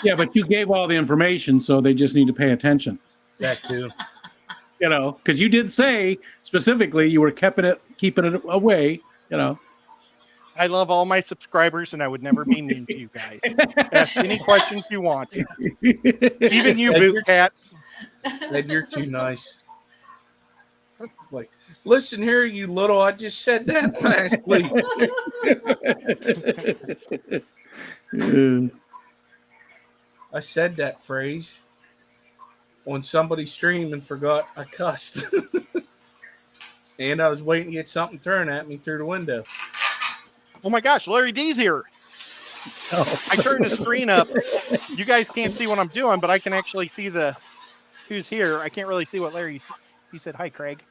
Yeah, but you gave all the information, so they just need to pay attention. That too. Because you did say specifically you were keeping it away. I love all my subscribers, and I would never be mean to you guys. Ask any questions you want. Even you, boot cats. Ed, you're too nice. Like, listen here, you little. I just said that last week. I said that phrase on somebody's stream and forgot I cussed. And I was waiting to get something thrown at me through the window. Oh my gosh, Larry D's here. I turned the screen up. You guys can't see what I'm doing, but I can actually see who's here. I can't really see what he said. Hi, Craig.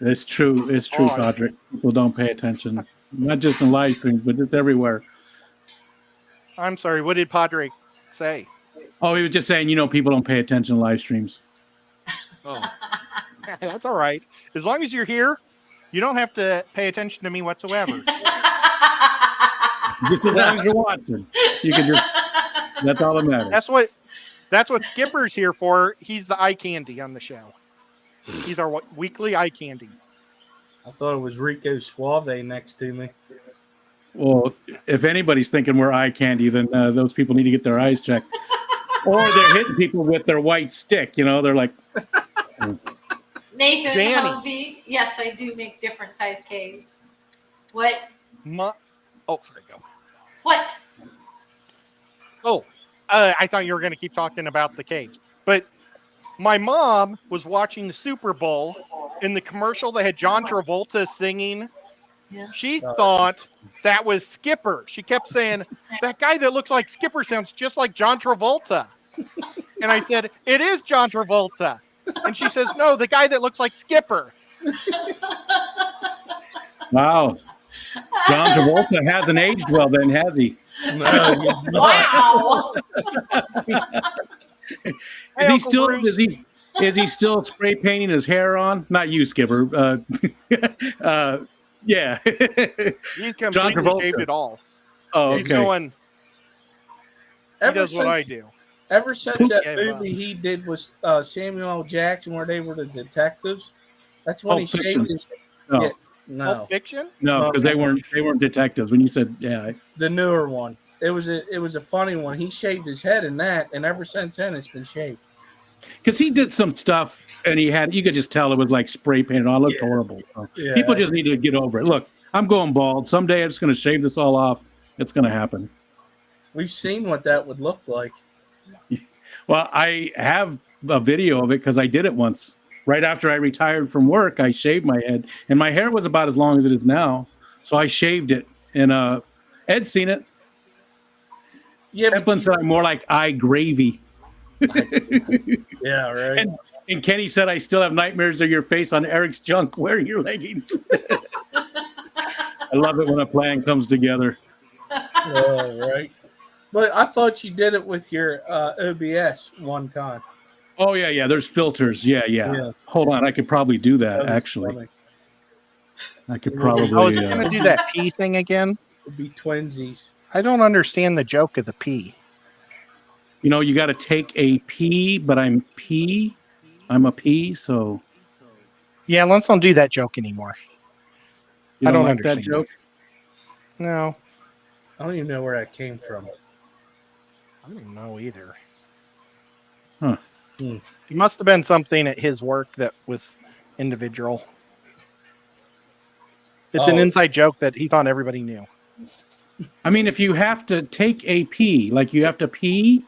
It's true. It's true, Oh, Patrick. People don't pay attention. Not just in live streams, but just everywhere. I'm sorry. What did Padre say? Oh, he was just saying, people don't pay attention in live streams. Oh, that's all right. As long as you're here, you don't have to pay attention to me whatsoever. Just as long as you're watching. You can just, that's all that matters. That's what Skipper's here for. He's the eye candy on the show. He's our weekly eye candy. I thought it was Rico Suave next to me. Well, if anybody's thinking we're eye candy, then those people need to get their eyes checked. Or they're hitting people with their white stick. They're like, Nathan, Dani. Hovey. Yes, I do make different size caves. What? Sorry, go. What? Oh, I thought you were going to keep talking about the caves. But my mom was watching the Super Bowl. In the commercial, they had John Travolta singing. Yeah. She thought that was Skipper. She kept saying, that guy that looks like Skipper sounds just like John Travolta. And I said, it is John Travolta. And she says, no, the guy that looks like Skipper. wow. John Travolta hasn't aged well then, has he? No, he's not. Wow. Is he still spray painting his hair on? Not you, Skipper. Yeah. He completely shaved it all. Oh, He's okay. going, he does what I do. Ever since that Yeah, movie he did with Samuel L. Jackson, where they were the detectives, that's when Pulp he Fiction. shaved his. No, Yeah, no, Pulp Fiction? no, because they weren't detectives. When you said, yeah, the newer one. It was a funny one. He shaved his head in that, and ever since then it's been shaved. because he did some stuff and you could just tell it was like spray painted on. It looked horrible. So Yeah. people just need to get over it. Look, I'm going bald. Someday I'm just going to shave this all off. It's going to happen. We've seen what that would look like. Well, I have a video of it because I did it once. Right after I retired from work, I shaved my head, and my hair was about as long as it is now. So I shaved it, and Ed's seen it. Yeah, Eplin said I'm more like eye gravy. yeah, right. And Kenny said I still have nightmares of your face on Eric's junk wearing your leggings. I love it when a plan comes together. Oh, right. But I thought you did it with your OBS one time. Oh, yeah. There's filters. Yeah. Hold on. I could probably do that, was actually. funny. I could probably. Oh, is it going to do that pee thing again? It'd be twinsies. I don't understand the joke of the pee. You got to take a P, but I'm P. I'm a P, so Yeah, let's not do that joke anymore. You I don't like that understand. joke? No, I don't even know where that came from. I don't know either. Huh. It must have been something at his work that was individual. It's an Oh. inside joke that he thought everybody knew. I mean, if you have to take a pee, like you have to pee,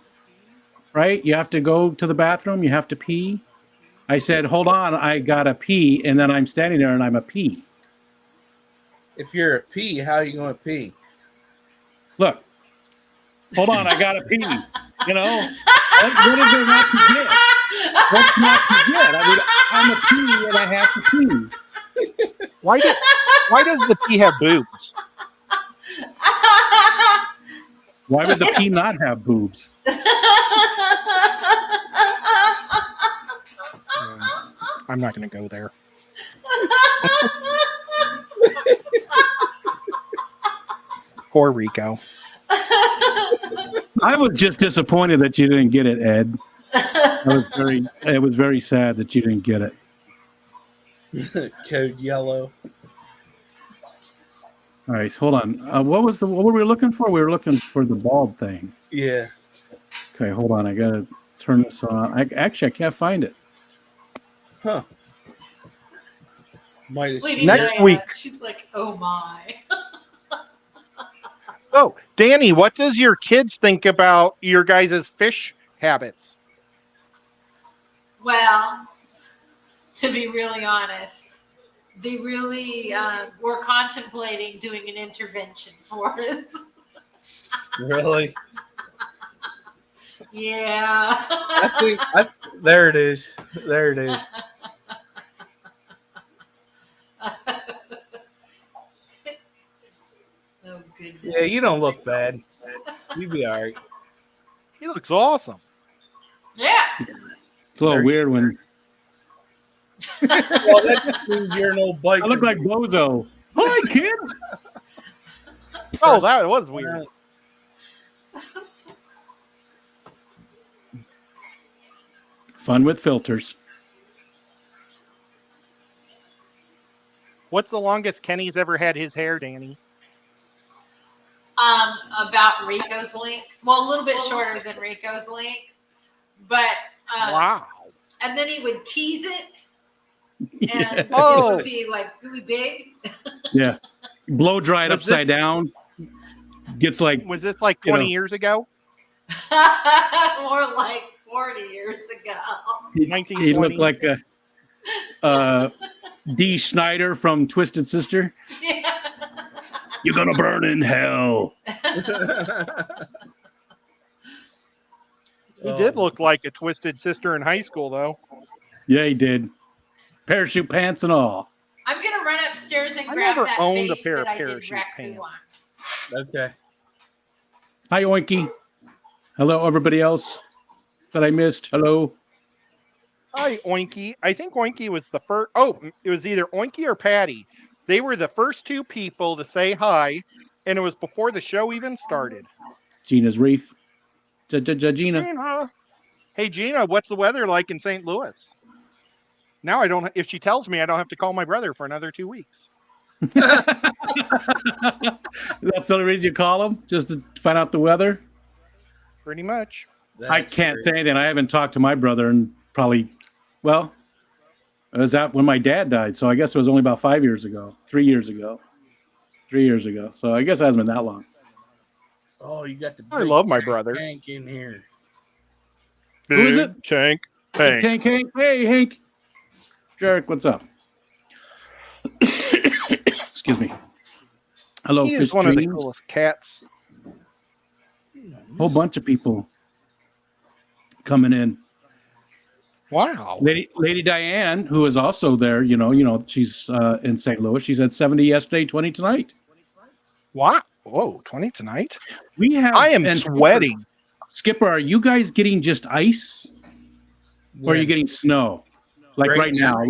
right? You have to go to the bathroom, you have to pee. I said, hold on, I gotta pee, and then I'm standing there and I'm a pee. If you're a pee, how are you going to pee? Look, hold on, I gotta pee. You know, what is there not to get? What's not to get? I mean, I'm a pee and I have to pee. Why does the pea have boobs? Why would the pea not have boobs? I'm not going to go there. Poor Rico. I was just disappointed that you didn't get it, Ed. It was very sad that you didn't get it. Code yellow. All right, hold on. What were we looking for? We were looking for the bald thing. Yeah. Okay, hold on. I gotta turn this on. I can't find it. Huh. Might have Lady Next Diana, week. she's like, oh my. Oh, Danny, what does your kids think about your guys' fish habits? Well, to be really honest, they really were contemplating doing an intervention for us. Really? Yeah. There it is. There it is. Oh goodness. Yeah, you don't look bad. You be all right. He looks awesome. Yeah. It's a little weird when Well, that just means you're an old biker. I look like Bozo. Hi, kids. Oh, that was weird. Fun with filters. What's the longest Kenny's ever had his hair, Danny? About Rico's length. Well, a little bit shorter than Rico's length, but Wow. and then he would tease it, and it Oh. would be like really big. Yeah. Blow dried Was upside this- down. Gets like Was this like You 20 know. years ago? More like 40 years ago. he 1920? looked like a Dee Snider from Twisted Sister. Yeah. You're gonna burn in hell. He did look like a twisted sister in high school, though. Yeah, he did. Parachute pants and all. I'm gonna run upstairs and I grab never that owned a vase pair that of I did parachute raccoon pants. Okay. Hi, Oinky. Hello, everybody else that I missed. Hello. Hi, Oinky. I think Oinky was the first. Oh, it was either Oinky or Patty. They were the first two people to say hi, and it was before the show even started. Gina's Reef. Gina. Gina. Hey, Gina, what's the weather like in St. Louis? Now I don't. If she tells me, I don't have to call my brother for another 2 weeks. That's the only reason you call him? Just to find out the weather? Pretty much. I can't say anything. I haven't talked to my brother in probably, well, it was that when my dad died. So I guess it was only about 3 years ago. 3 years ago. So I guess it hasn't been that long. Oh, you got the I big love my tank brother. Tank in here. Who is it? Tank. Hey, Hank. Hey, Hank. Jarek, what's up? Excuse me. Hello, He Fish is one of the Dreams. coolest cats. Whole bunch of people coming in. Wow. Lady Diane, who is also there, she's in St. Louis. She said 70 yesterday, 20 tonight. Wow. Whoa, 20 tonight? We have. I am and sweating. Skipper, are you guys getting just ice, or are you getting snow? Like right now,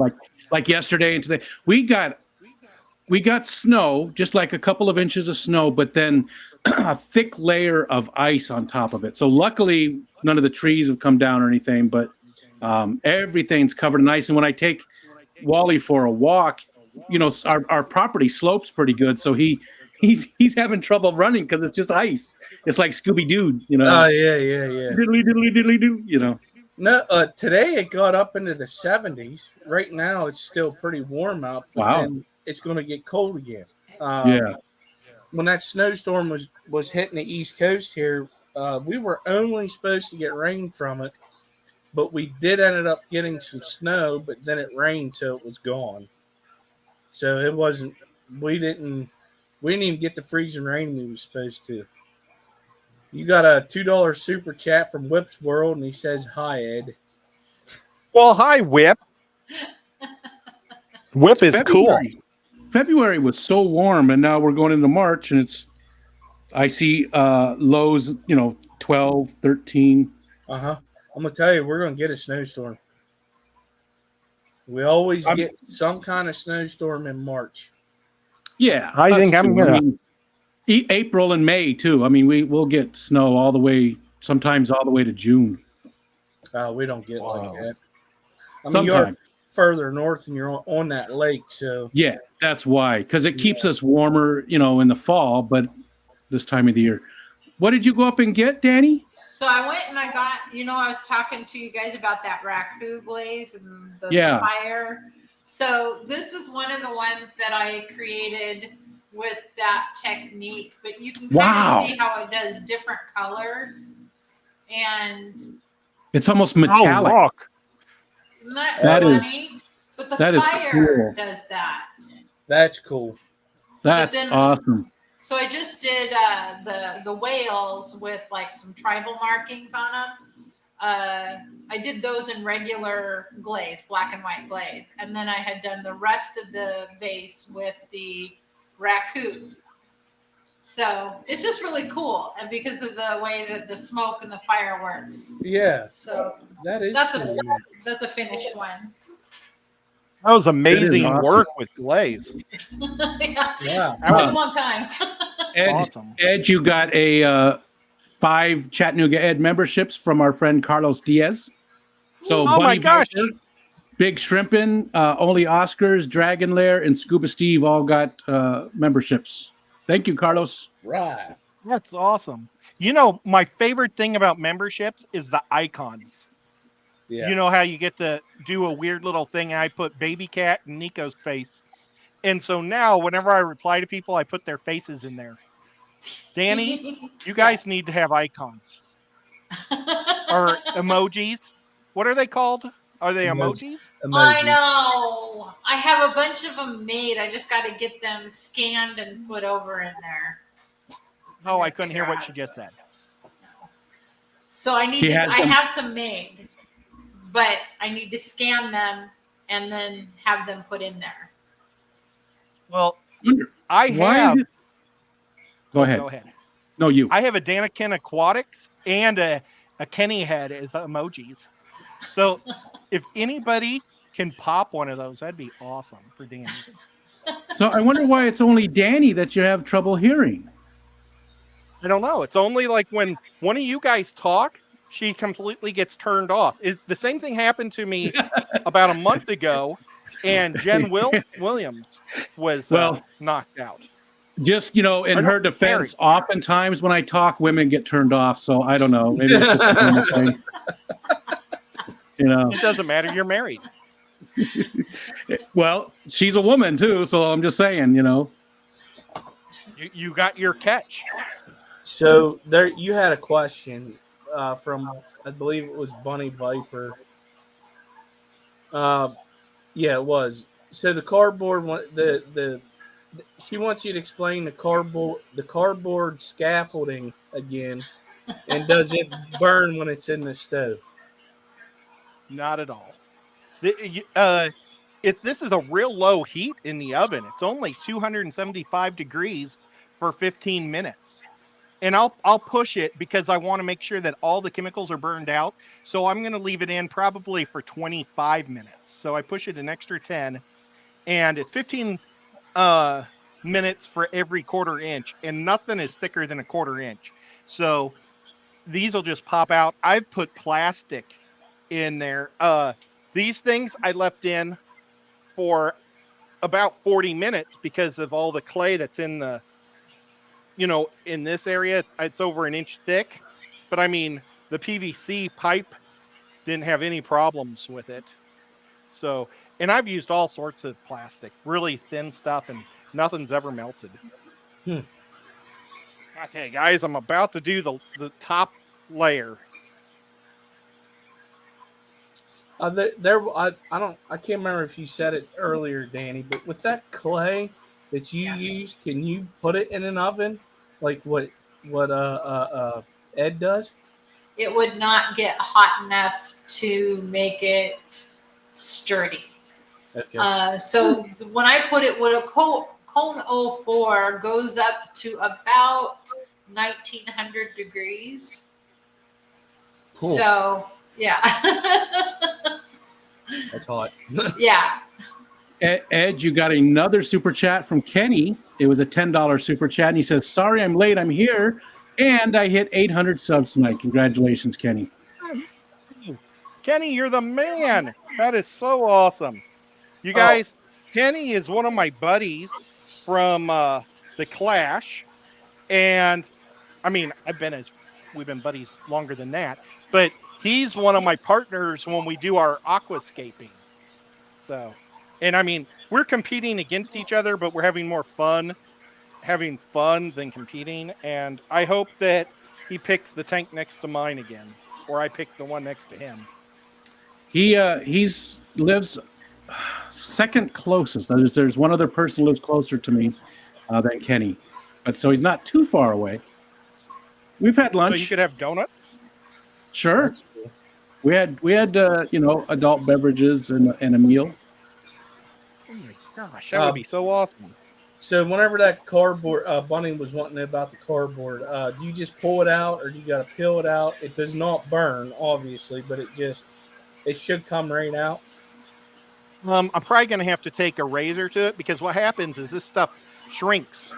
like yesterday and today, we got snow, just like a couple of inches of snow, but then a thick layer of ice on top of it. So luckily, none of the trees have come down or anything, but everything's covered in ice. And when I take Wally for a walk, our property slopes pretty good, so he's having trouble running because it's just ice. It's like Scooby Doo, Oh yeah. diddly diddly diddly doo. No, today it got up into the 70s. Right now it's still pretty warm out, but Wow. then it's going to get cold again. Yeah. When that snowstorm was hitting the East Coast here, we were only supposed to get rain from it, but we did ended up getting some snow. But then it rained, so it was gone. So it wasn't. We didn't even get the freezing rain we were supposed to. You got a $2 super chat from Whip's World, and he says, "Hi, Ed." Well, hi, Whip. Whip is cool. February was so warm, and now we're going into March, and I see lows, 12, 13. I'm gonna tell you, we're gonna get a snowstorm. We always get some kind of snowstorm in March. Yeah, I think I'm gonna. April and May too. I mean, we'll get snow all the way, sometimes all the way to June. We don't get like that. I mean, Sometimes. you're further north and you're on that lake, so yeah, that's why, because it keeps us warmer, in the fall, but this time of the year. What did you go up and get, Dani? So I went and I got, I was talking to you guys about that raku glaze and the fire. So this is one of the ones that I created with that technique, but you can kind of see how it does different colors, and it's almost metallic. Isn't that funny? But the that fire is cool. does that. That's cool. That's awesome. So I just did the whales with like some tribal markings on them. I did those in regular glaze, black and white glaze, and then I had done the rest of the vase with the raku. So it's just really cool, and because of the way that the smoke and the fire works. Yeah. So that's cool. That's a finished one. That was amazing work with glaze. Yeah. Just one time. Awesome. Ed, you got a 5 Chattanooga Ed memberships from our friend Carlos Diaz. So oh my gosh. Viper, Big Shrimpin', Only Oscars, Dragon Lair, and Scuba Steve all got memberships. Thank you, Carlos. Right. That's awesome. My favorite thing about memberships is the icons. Yeah. You know how you get to do a weird little thing. I put Baby Cat and Nico's face. And so now whenever I reply to people, I put their faces in there. Dani, you guys need to have icons. Or emojis. What are they called? Are they emojis? I know. I have a bunch of them made. I just got to get them scanned and put over in there. Oh, I couldn't hear what she just said. So I have some made, but I need to scan them and then have them put in there. Well, I have. Go ahead. No, you. I have a DanKen Aquatics and a Kenny head as emojis. So if anybody can pop one of those, that'd be awesome for Dani. So I wonder why it's only Dani that you have trouble hearing. I don't know. It's only like when one of you guys talk, she completely gets turned off. The same thing happened to me about a month ago, and Jen Williams was knocked out. Just, in her defense, oftentimes when I talk, women get turned off. So I don't know. Maybe it's just a normal thing. It doesn't matter. You're married. Well, she's a woman too. So I'm just saying, You got your catch. So there, you had a question from, I believe it was Bunny Viper. Yeah, it was. So the cardboard, she wants you to explain the cardboard scaffolding again, and does it burn when it's in the stove? Not at all. This is a real low heat in the oven. It's only 275 degrees for 15 minutes. And I'll push it because I want to make sure that all the chemicals are burned out. So I'm going to leave it in probably for 25 minutes. So I push it an extra 10, and it's 15 minutes for every quarter inch, and nothing is thicker than a quarter inch. So these will just pop out. I've put plastic in there. These things I left in for about 40 minutes because of all the clay that's in the, in this area. It's over an inch thick, but I mean, the PVC pipe didn't have any problems with it. So, and I've used all sorts of plastic, really thin stuff, and nothing's ever melted. Okay, guys, I'm about to do the top layer. I can't remember if you said it earlier, Danny, but with that clay that you use, can you put it in an oven like what Ed does? It would not get hot enough to make it sturdy. Okay. So when I put it with a Kiln 04 goes up to about 1900 degrees. Cool. So yeah. That's hot. Yeah. Ed, you got another super chat from Kenny. It was a $10 super chat, and he says, "Sorry, I'm late. I'm here, and I hit 800 subs tonight. Congratulations, Kenny." Kenny, you're the man. That is so awesome. You guys, Kenny is one of my buddies from the Clash, and I mean, we've been buddies longer than that, but he's one of my partners when we do our aquascaping. So, and I mean, we're competing against each other, but we're having more fun than competing. And I hope that he picks the tank next to mine again, or I pick the one next to him. He lives second closest. There's one other person who lives closer to me than Kenny, but so he's not too far away. We've had lunch. So you could have donuts. Sure. That's cool. We had adult beverages and a meal. Oh my gosh, that would be so awesome. So whenever that cardboard, Bunny was wanting to know about the cardboard, do you just pull it out or you got to peel it out? It does not burn, obviously, but it should come right out. I'm probably going to have to take a razor to it because what happens is this stuff shrinks.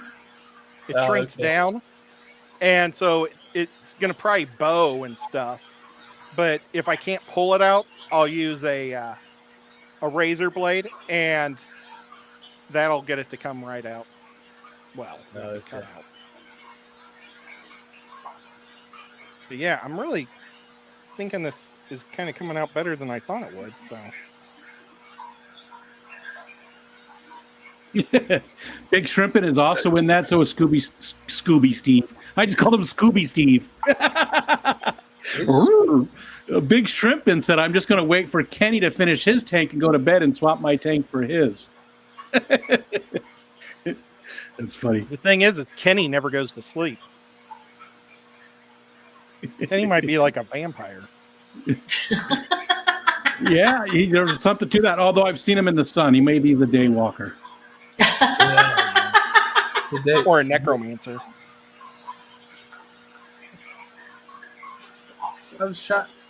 It shrinks down. And so it's going to probably bow and stuff. But if I can't pull it out, I'll use a razor blade, and that'll get it to come right out. Well, cut out. But yeah, I'm really thinking this is kind of coming out better than I thought it would. So. Big Shrimpin' is also in that. So is Scooby Steve. I just called him Scooby Steve. Big Shrimpin' said, "I'm just going to wait for Kenny to finish his tank and go to bed and swap my tank for his." That's funny. The thing is Kenny never goes to sleep. Kenny might be like a vampire. Yeah, there's something to that. Although I've seen him in the sun, he may be the day walker. Or a necromancer.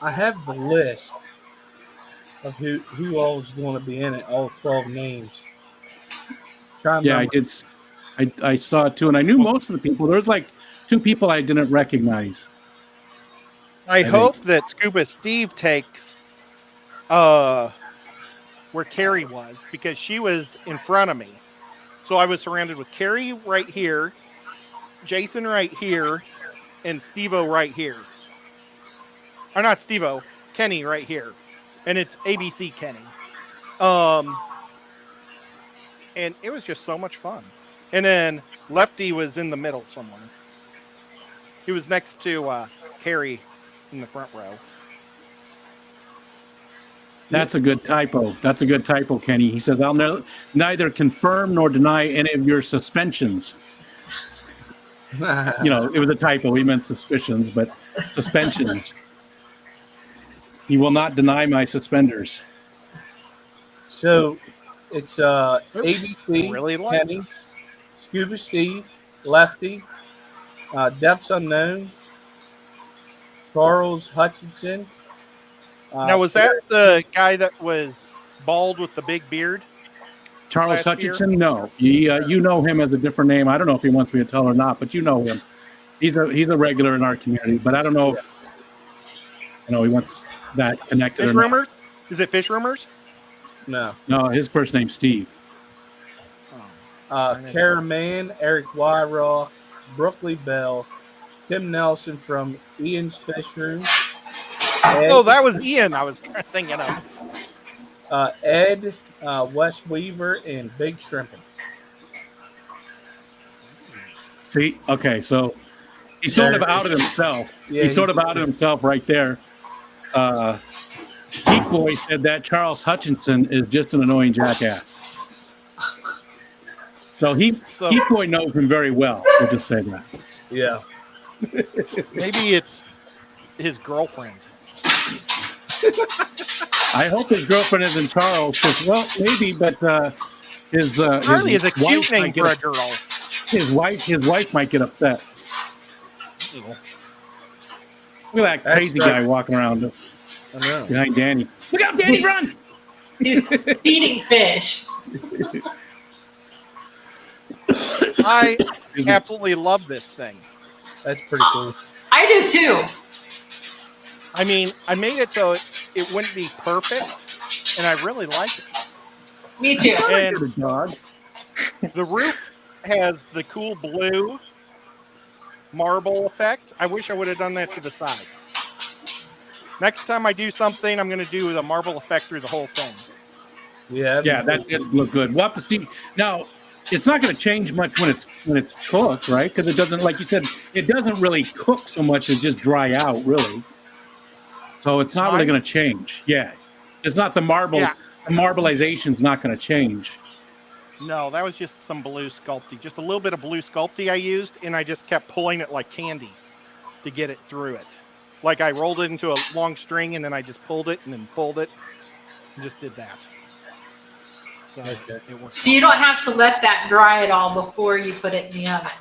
I have the list of who all is going to be in it, all 12 names. Yeah, I did. I saw it too, and I knew most of the people. There was like 2 people I didn't recognize. I hope that Scuba Steve takes where Carrie was, because she was in front of me. So I was surrounded with Carrie right here, Jason right here, and Steve-O right here. Or not Steve-O, Kenny right here. And it's ABC Kenny. And it was just so much fun. And then Lefty was in the middle somewhere. He was next to Carrie in the front row. That's a good typo. That's a good typo, Kenny. He says, "I'll neither confirm nor deny any of your suspensions." It was a typo. He meant suspicions, but suspensions. He will not deny my suspenders. So it's ABC, Really Kenny, Scuba Steve, Lefty, Depths Unknown, Charles Hutchinson. Now, was that the guy that was bald with the big beard? Charles last Hutchinson? year? No. You know him as a different name. I don't know if he wants me to tell or not, but you know him. He's a regular in our community, but I don't know if he wants that connected Fish or not. Rumors? Is it Fish Rumors? No. No, his first name's Steve. Kara Mann, Eric Wyrock, Brookley Bell, Tim Nelson from Ian's Fish Room. Oh, that was Ian. I was thinking of. Ed, Wes Weaver, and Big Shrimping. See, okay, so he sort of outed himself. Yeah, he sort of outed himself right there. Geek Boy said that Charles Hutchinson is just an annoying jackass. So Geek Boy knows him very well. We'll just say that. Yeah. Maybe it's his girlfriend. I hope his girlfriend isn't Charles. Well, maybe, but his Charlie is a cute name for a girl. His wife might get upset. Look at that crazy guy walking around behind Danny. Look out, Danny, run! He's feeding fish. I absolutely love this thing. That's pretty cool. I do too. I mean, I made it so it wouldn't be perfect, and I really like it. Me too. And the roof has the cool blue marble effect. I wish I would have done that to the side. Next time I do something, I'm going to do the marble effect through the whole thing. Yeah, that did look good. We'll have to see. Now, it's not going to change much when it's cooked, right? Because it doesn't, like you said, it doesn't really cook so much as just dry out, really. So it's not really going to change. Yeah, it's not the marble. Yeah. The marbleization's not going to change. No, that was just some blue Sculpey. Just a little bit of blue Sculpey I used, and I just kept pulling it like candy to get it through it. Like I rolled it into a long string, and then I just pulled it and then pulled it and just did that. So, so you don't have to let that dry at all before you put it in the oven?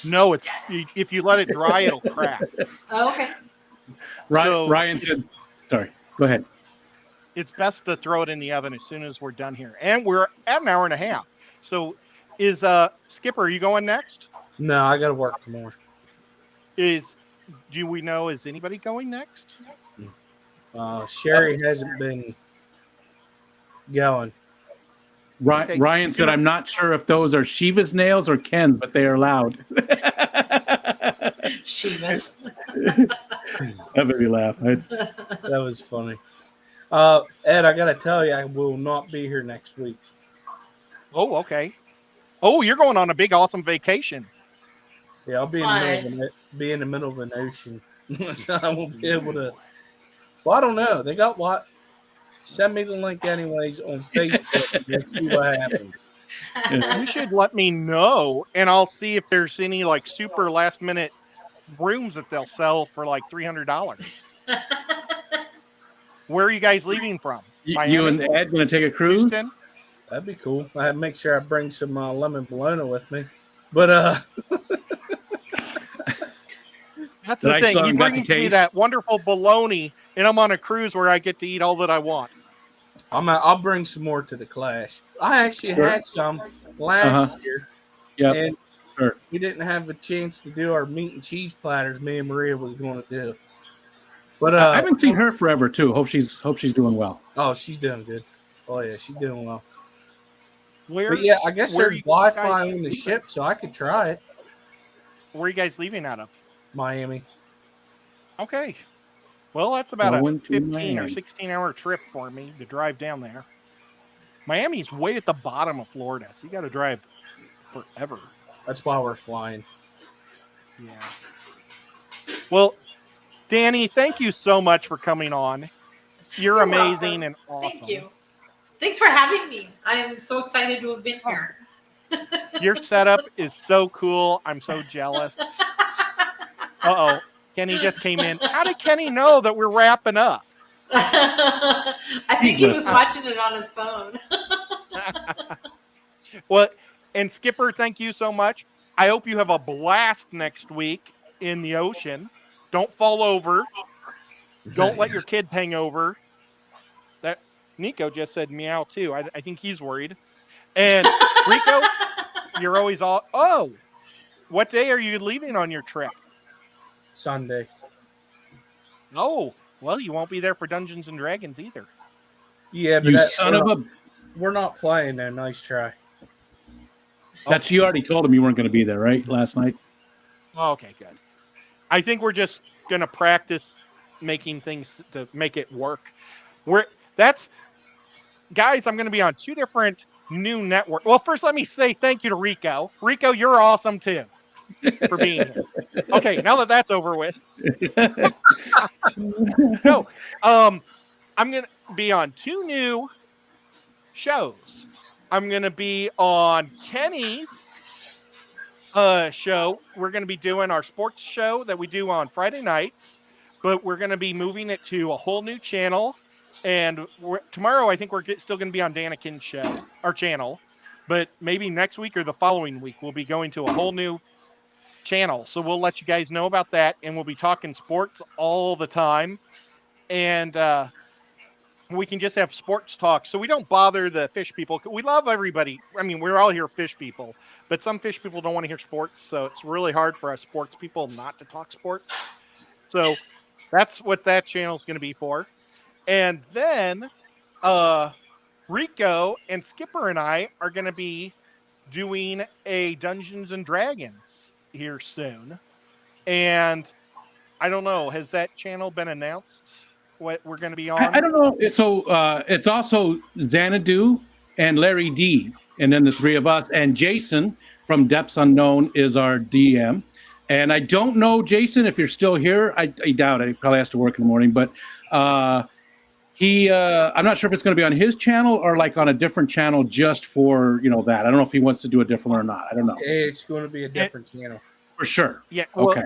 No, if you let it dry, it'll crack. Oh, okay. Ryan said, sorry, go ahead. It's best to throw it in the oven as soon as we're done here. And we're at an hour and a half. So is Skipper, are you going next? No, I got to work tomorrow. Do we know, is anybody going next? Sherry hasn't been going. Okay. Ryan said, I'm not sure if those are Shiva's nails or Ken's, but they are loud. Shiva's. That made me laugh. That was funny. Ed, I got to tell you, I will not be here next week. Oh, okay. Oh, you're going on a big, awesome vacation. Yeah, I'll be in the middle of an ocean. So I won't be able to. Well, I don't know. They got what? Send me the link anyways on Facebook and see what happens. You should let me know, and I'll see if there's any like super last minute rooms that they'll sell for like $300. Where are you guys leaving from? You and Ed going to take a cruise? Houston? That'd be cool. I have to make sure I bring some lemon bologna with me. But that's the thing. You bring me that wonderful bologna, and I'm on a cruise where I get to eat all that I want. I'll bring some more to the clash. I actually had some last year. Yeah. And we didn't have a chance to do our meat and cheese platters me and Maria was going to do. But I haven't seen her forever too. Hope she's doing well. Oh, she's doing good. Oh yeah, she's doing well. But yeah, I guess there's Wi-Fi on the ship, so I could try it. Where are you guys leaving out of? Miami. Okay. Well, that's about a 15 or 16-hour trip for me to drive down there. Miami's way at the bottom of Florida, so you got to drive forever. That's why we're flying. Yeah. Well, Dani, thank you so much for coming on. You're amazing and awesome. Thank you. Thanks for having me. I am so excited to have been here. Your setup is so cool. I'm so jealous. Uh-oh. Kenny just came in. How did Kenny know that we're wrapping up? I think he was watching it on his phone. Well, and Skipper, thank you so much. I hope you have a blast next week in the ocean. Don't fall over. Don't let your kids hang over. That Nico just said meow too. I think he's worried. And Rico, you're always all. Oh, what day are you leaving on your trip? Sunday. Oh, well, you won't be there for Dungeons and Dragons either. Yeah, but You son of a. we're not playing though. Nice try. That's you already told him you weren't going to be there, right? Last night. Okay, good. I think we're just gonna practice making things to make it work. Guys, I'm gonna be on 2 different new networks. Well, first let me say thank you to Rico. Rico, you're awesome too for being here. Okay, now that that's over with. No, I'm gonna be on 2 new shows. I'm gonna be on Kenny's show. We're going to be doing our sports show that we do on Friday nights, but we're going to be moving it to a whole new channel. And tomorrow, I think we're still going to be on DanKen's show, our channel, but maybe next week or the following week, we'll be going to a whole new channel. So we'll let you guys know about that. And we'll be talking sports all the time. And, we can just have sports talk, so we don't bother the fish people. We love everybody. I mean, we're all here fish people, but some fish people don't want to hear sports, so it's really hard for us sports people not to talk sports. So that's what that channel is going to be for. And then Rico and Skipper and I are going to be doing a Dungeons and Dragons here soon. And I don't know, has that channel been announced? What we're going to be on? I don't know. So it's also Xanadu and Larry D, and then the 3 of us, and Jason from Depths Unknown is our DM. And I don't know, Jason, if you're still here. I doubt it. He probably has to work in the morning, but I'm not sure if it's going to be on his channel or like on a different channel just for that. I don't know if he wants to do a different one or not. I don't know. It's going to be a different channel For sure. Yeah. Well, okay.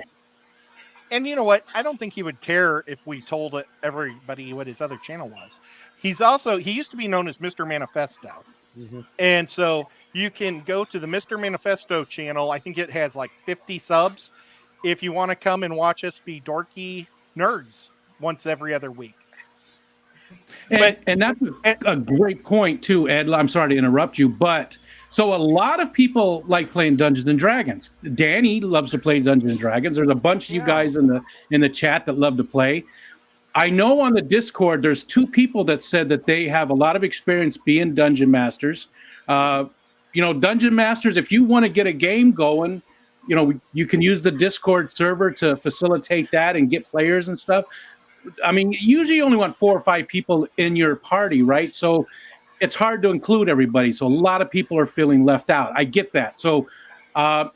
And you know what? I don't think he would care if we told everybody what his other channel was. He used to be known as Mr. Manifesto. Mm-hmm. And so you can go to the Mr. Manifesto channel. I think it has like 50 subs. If you want to come and watch us be dorky nerds once every other week. And that's a great point too, Ed. I'm sorry to interrupt you, but so a lot of people like playing Dungeons and Dragons. Dani loves to play Dungeons and Dragons. There's a bunch of you guys in the chat that love to play. I know on the Discord there's 2 people that said that they have a lot of experience being dungeon masters. Dungeon masters, if you want to get a game going, you can use the Discord server to facilitate that and get players and stuff. I mean, usually you only want 4 or 5 people in your party, right? So it's hard to include everybody. So a lot of people are feeling left out. I get that. So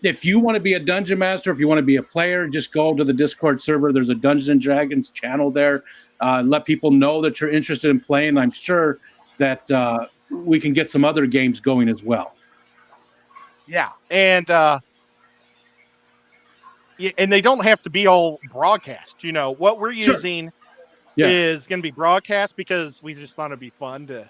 if you want to be a dungeon master, if you want to be a player, just go to the Discord server. There's a Dungeons and Dragons channel there. Let people know that you're interested in playing. I'm sure that we can get some other games going as well. Yeah. And they don't have to be all broadcast. What we're using is going to be broadcast because we just thought it'd be fun to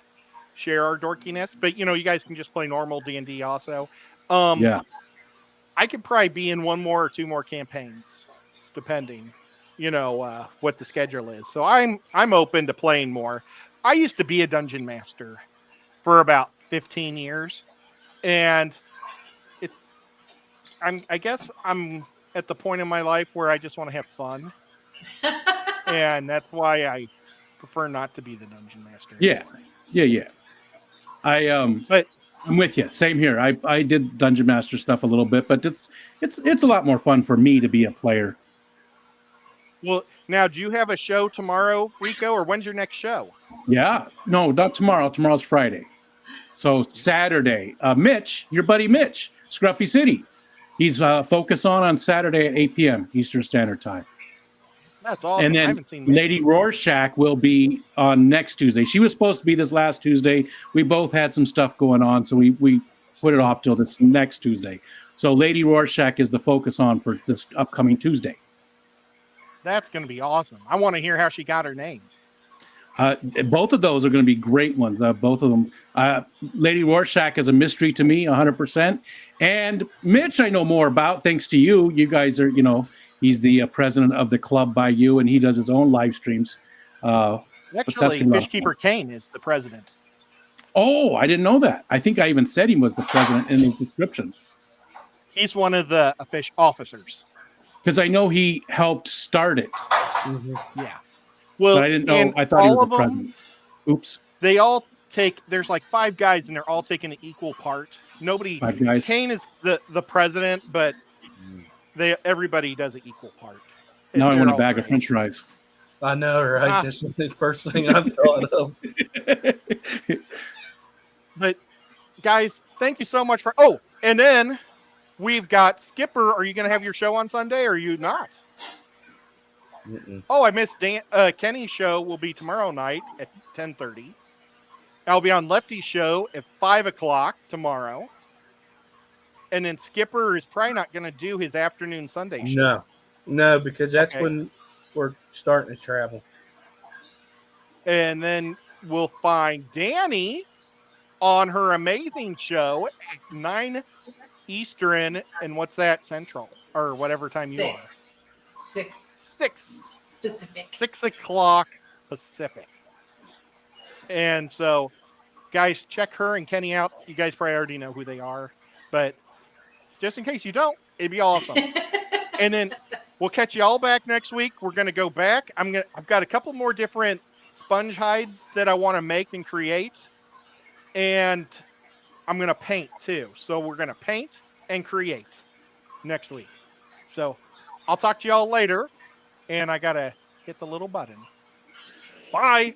share our dorkiness. But, you guys can just play normal D&D also. I could probably be in 1 more or 2 more campaigns, depending, what the schedule is. So I'm open to playing more. I used to be a dungeon master for about 15 years. And I guess I'm at the point in my life where I just want to have fun. And that's why I prefer not to be the dungeon master anymore. Yeah. But I'm with you. Same here. I did dungeon master stuff a little bit, but it's a lot more fun for me to be a player. Well, now, do you have a show tomorrow, Rico, or when's your next show? Yeah. No, not tomorrow. Tomorrow's Friday. So Saturday. Mitch, your buddy Mitch, Scruffy City. He's Focus on Saturday at 8 p.m. Eastern Standard Time. That's awesome. And then I haven't seen Lady Rorschach will be on next Tuesday. She was supposed to be this last Tuesday. We both had some stuff going on, so we put it off till this next Tuesday. So Lady Rorschach is the Focus on for this upcoming Tuesday. That's going to be awesome. I want to hear how she got her name. Both of those are going to be great ones. Both of them. Lady Rorschach is a mystery to me, 100%. And Mitch, I know more about thanks to you. You guys are, he's the president of the club by you, and he does his own live streams. Actually, Fishkeeper Kane is the president. Oh, I didn't know that. I think I even said he was the president in the description. He's one of the fish officers. Because I know he helped start it. Mm-hmm. Yeah. Well, but I didn't know. I thought he was the president. Oops. they all take. There's like 5 guys, and they're all taking an equal part. Nobody. Bye, guys. Kane is the president, but everybody does an equal part. Now I They're want a all bag of great. French fries. I know, right? Ah. That's the first thing I thought of. But guys, thank you so much for. Oh, and then we've got Skipper. Are you going to have your show on Sunday, or are you not? Oh, I missed Kenny's show. Will be tomorrow night at 10:30. I'll be on Lefty's show at 5:00 tomorrow. And then Skipper is probably not going to do his afternoon Sunday show. No, because that's Okay. when we're starting to travel. And then we'll find Dani on her amazing show at 9 Eastern. And what's that, Central? Or whatever time you are. 6 Pacific. 6:00 Pacific. And so, guys, check her and Kenny out. You guys probably already know who they are. But just in case you don't, it'd be awesome. And then we'll catch you all back next week. We're going to go back. I've got a couple more different sponge hides that I want to make and create. And I'm going to paint too. So we're going to paint and create next week. So I'll talk to y'all later. And I got to hit the little button. Bye.